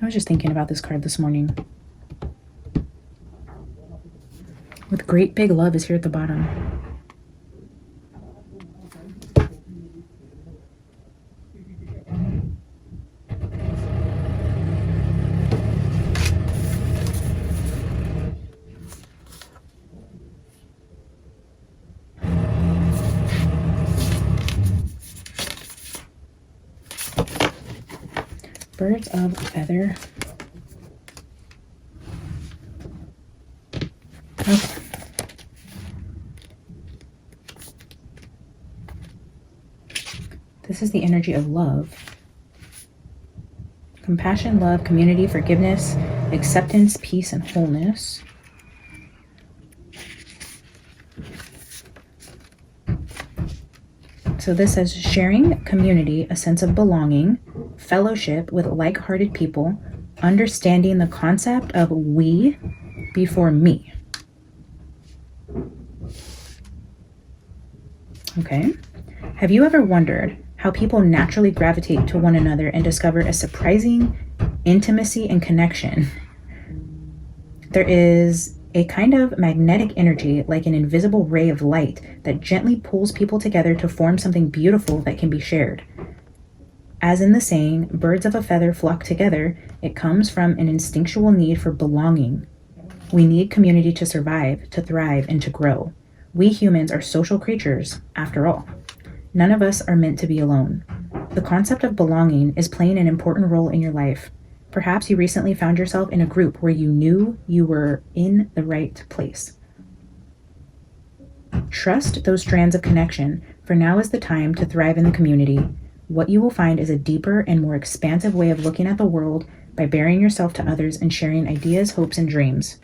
I was just thinking about this card this morning. With great big love is here at the bottom. Birds of a Feather. Okay. This is the energy of love. Compassion, love, community, forgiveness, acceptance, peace, and wholeness. So this says sharing, community, a sense of belonging, fellowship with like-hearted people, understanding the concept of we before me. Okay. Have you ever wondered how people naturally gravitate to one another and discover a surprising intimacy and connection? There is a kind of magnetic energy, like an invisible ray of light, that gently pulls people together to form something beautiful that can be shared. As in the saying, birds of a feather flock together, it comes from an instinctual need for belonging. We need community to survive, to thrive, and to grow. We humans are social creatures, after all. None of us are meant to be alone. The concept of belonging is playing an important role in your life. Perhaps you recently found yourself in a group where you knew you were in the right place. Trust those strands of connection, for now is the time to thrive in the community. What you will find is a deeper and more expansive way of looking at the world by bearing yourself to others and sharing ideas, hopes, and dreams.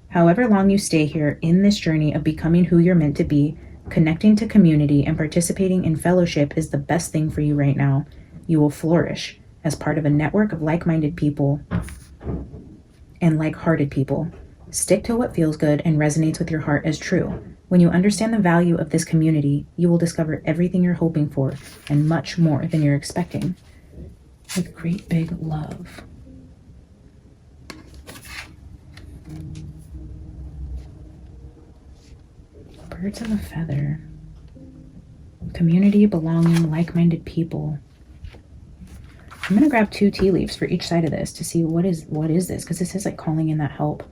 However long you stay here in this journey of becoming who you're meant to be, connecting to community and participating in fellowship is the best thing for you right now. You will flourish as part of a network of like-minded people and like-hearted people. Stick to what feels good and resonates with your heart as true. When you understand the value of this community, you will discover everything you're hoping for and much more than you're expecting. With great big love. Birds of a feather. Community, belonging, like-minded people. I'm going to grab 2 tea leaves for each side of this to see what is this, because this is like calling in that help.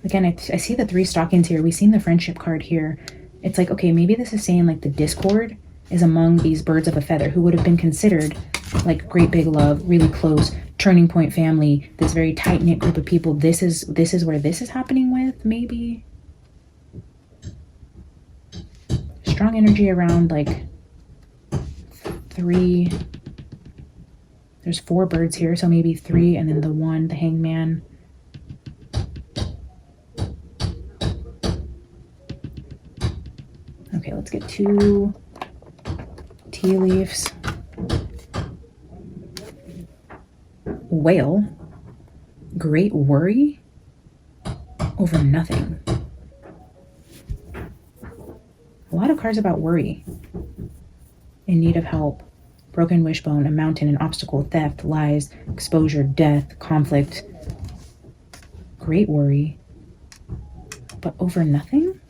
Again, I see the 3 stockings here. We've seen the friendship card here. It's like, okay, maybe this is saying like the discord is among these birds of a feather who would have been considered like great big love, really close, turning point family, this very tight-knit group of people. This is where this is happening with, maybe. Strong energy around like 3 There's 4 birds here, so maybe 3, and then the 1, the hangman. Okay, let's get 2 tea leaves. Whale. Great worry over nothing. A lot of cards about worry. In need of help. Broken wishbone, a mountain, an obstacle, theft, lies, exposure, death, conflict. Great worry. But over nothing?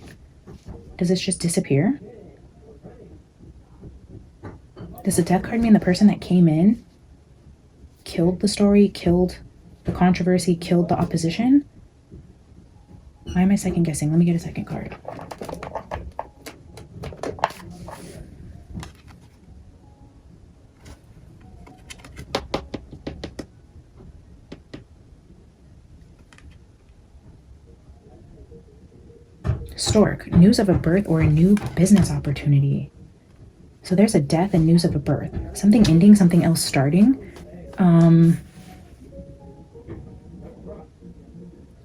Does this just disappear? Does the death card mean the person that came in killed the story, killed the controversy, killed the opposition? Why am I second guessing? Let me get a second card. Stork, news of a birth or a new business opportunity. So there's a death and news of a birth. Something ending, something else starting.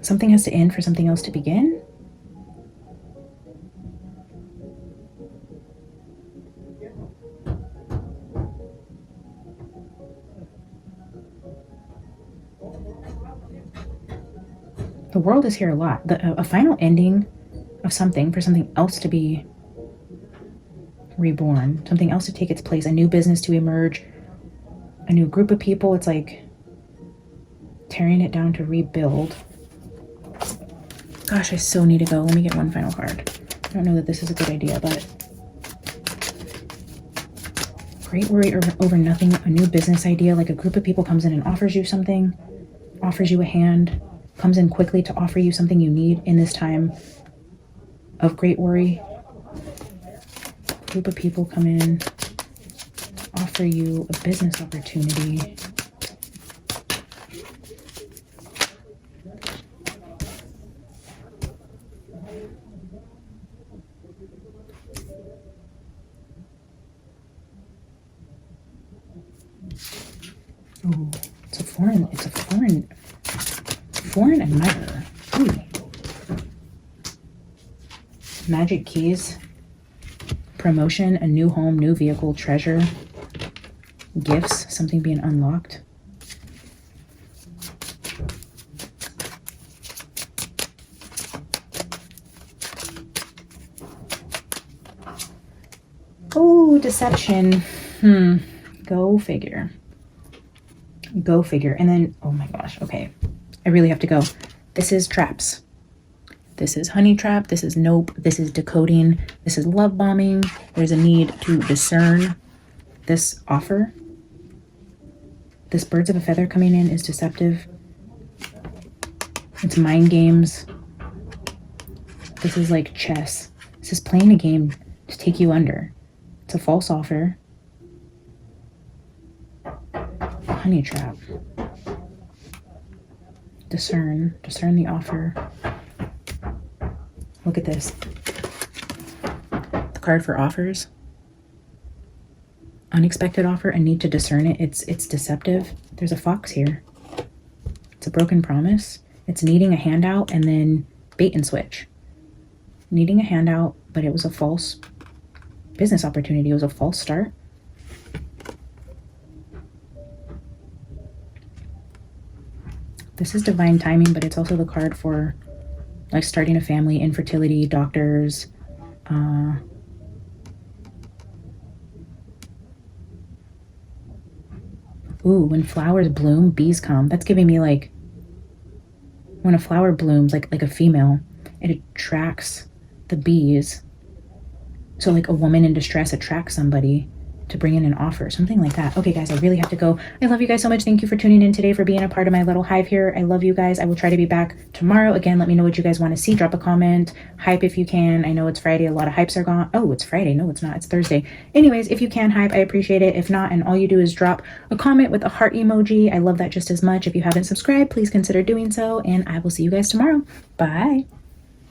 Something has to end for something else to begin. The world is here a lot. A final ending of something for something else to be reborn, something else to take its place, a new business to emerge, a new group of people. It's like tearing it down to rebuild. Gosh, I so need to go. Let me get one final card. I don't know that this is a good idea, but great worry over nothing, a new business idea, like a group of people comes in and offers you something, offers you a hand, comes in quickly to offer you something you need in this time of great worry. Group of people come in, offer you a business opportunity. Oh, it's a foreign admirer. Ooh. Magic keys. Promotion, a new home, new vehicle, treasure, gifts, something being unlocked. Oh, deception. Go figure. Go figure. And then, oh my gosh, okay. I really have to go. This is traps. This is honey trap. This is nope. This is decoding. This is love bombing. There's a need to discern this offer. This birds of a feather coming in is deceptive. It's mind games. This is like chess. This is playing a game to take you under. It's a false offer. Honey trap. Discern the offer. Look at this. The card for offers. Unexpected offer, a need to discern it. It's deceptive. There's a fox here. It's a broken promise. It's needing a handout and then bait and switch. Needing a handout, but it was a false business opportunity. It was a false start. This is divine timing, but it's also the card for like starting a family, infertility, doctors. Ooh, when flowers bloom, bees come. That's giving me like, when a flower blooms, like a female, it attracts the bees. So like a woman in distress attracts somebody to bring in an offer, something like that. Okay, guys, I really have to go. I love you guys so much. Thank you for tuning in today, for being a part of my little hive here. I love you guys. I will try to be back tomorrow. Again, let me know what you guys want to see. Drop a comment. Hype if you can. I know it's Friday. A lot of hypes are gone. Oh, it's Friday. No, it's not. It's Thursday. Anyways, if you can hype, I appreciate it. If not, and all you do is drop a comment with a heart emoji, I love that just as much. If you haven't subscribed, please consider doing so. And I will see you guys tomorrow. Bye.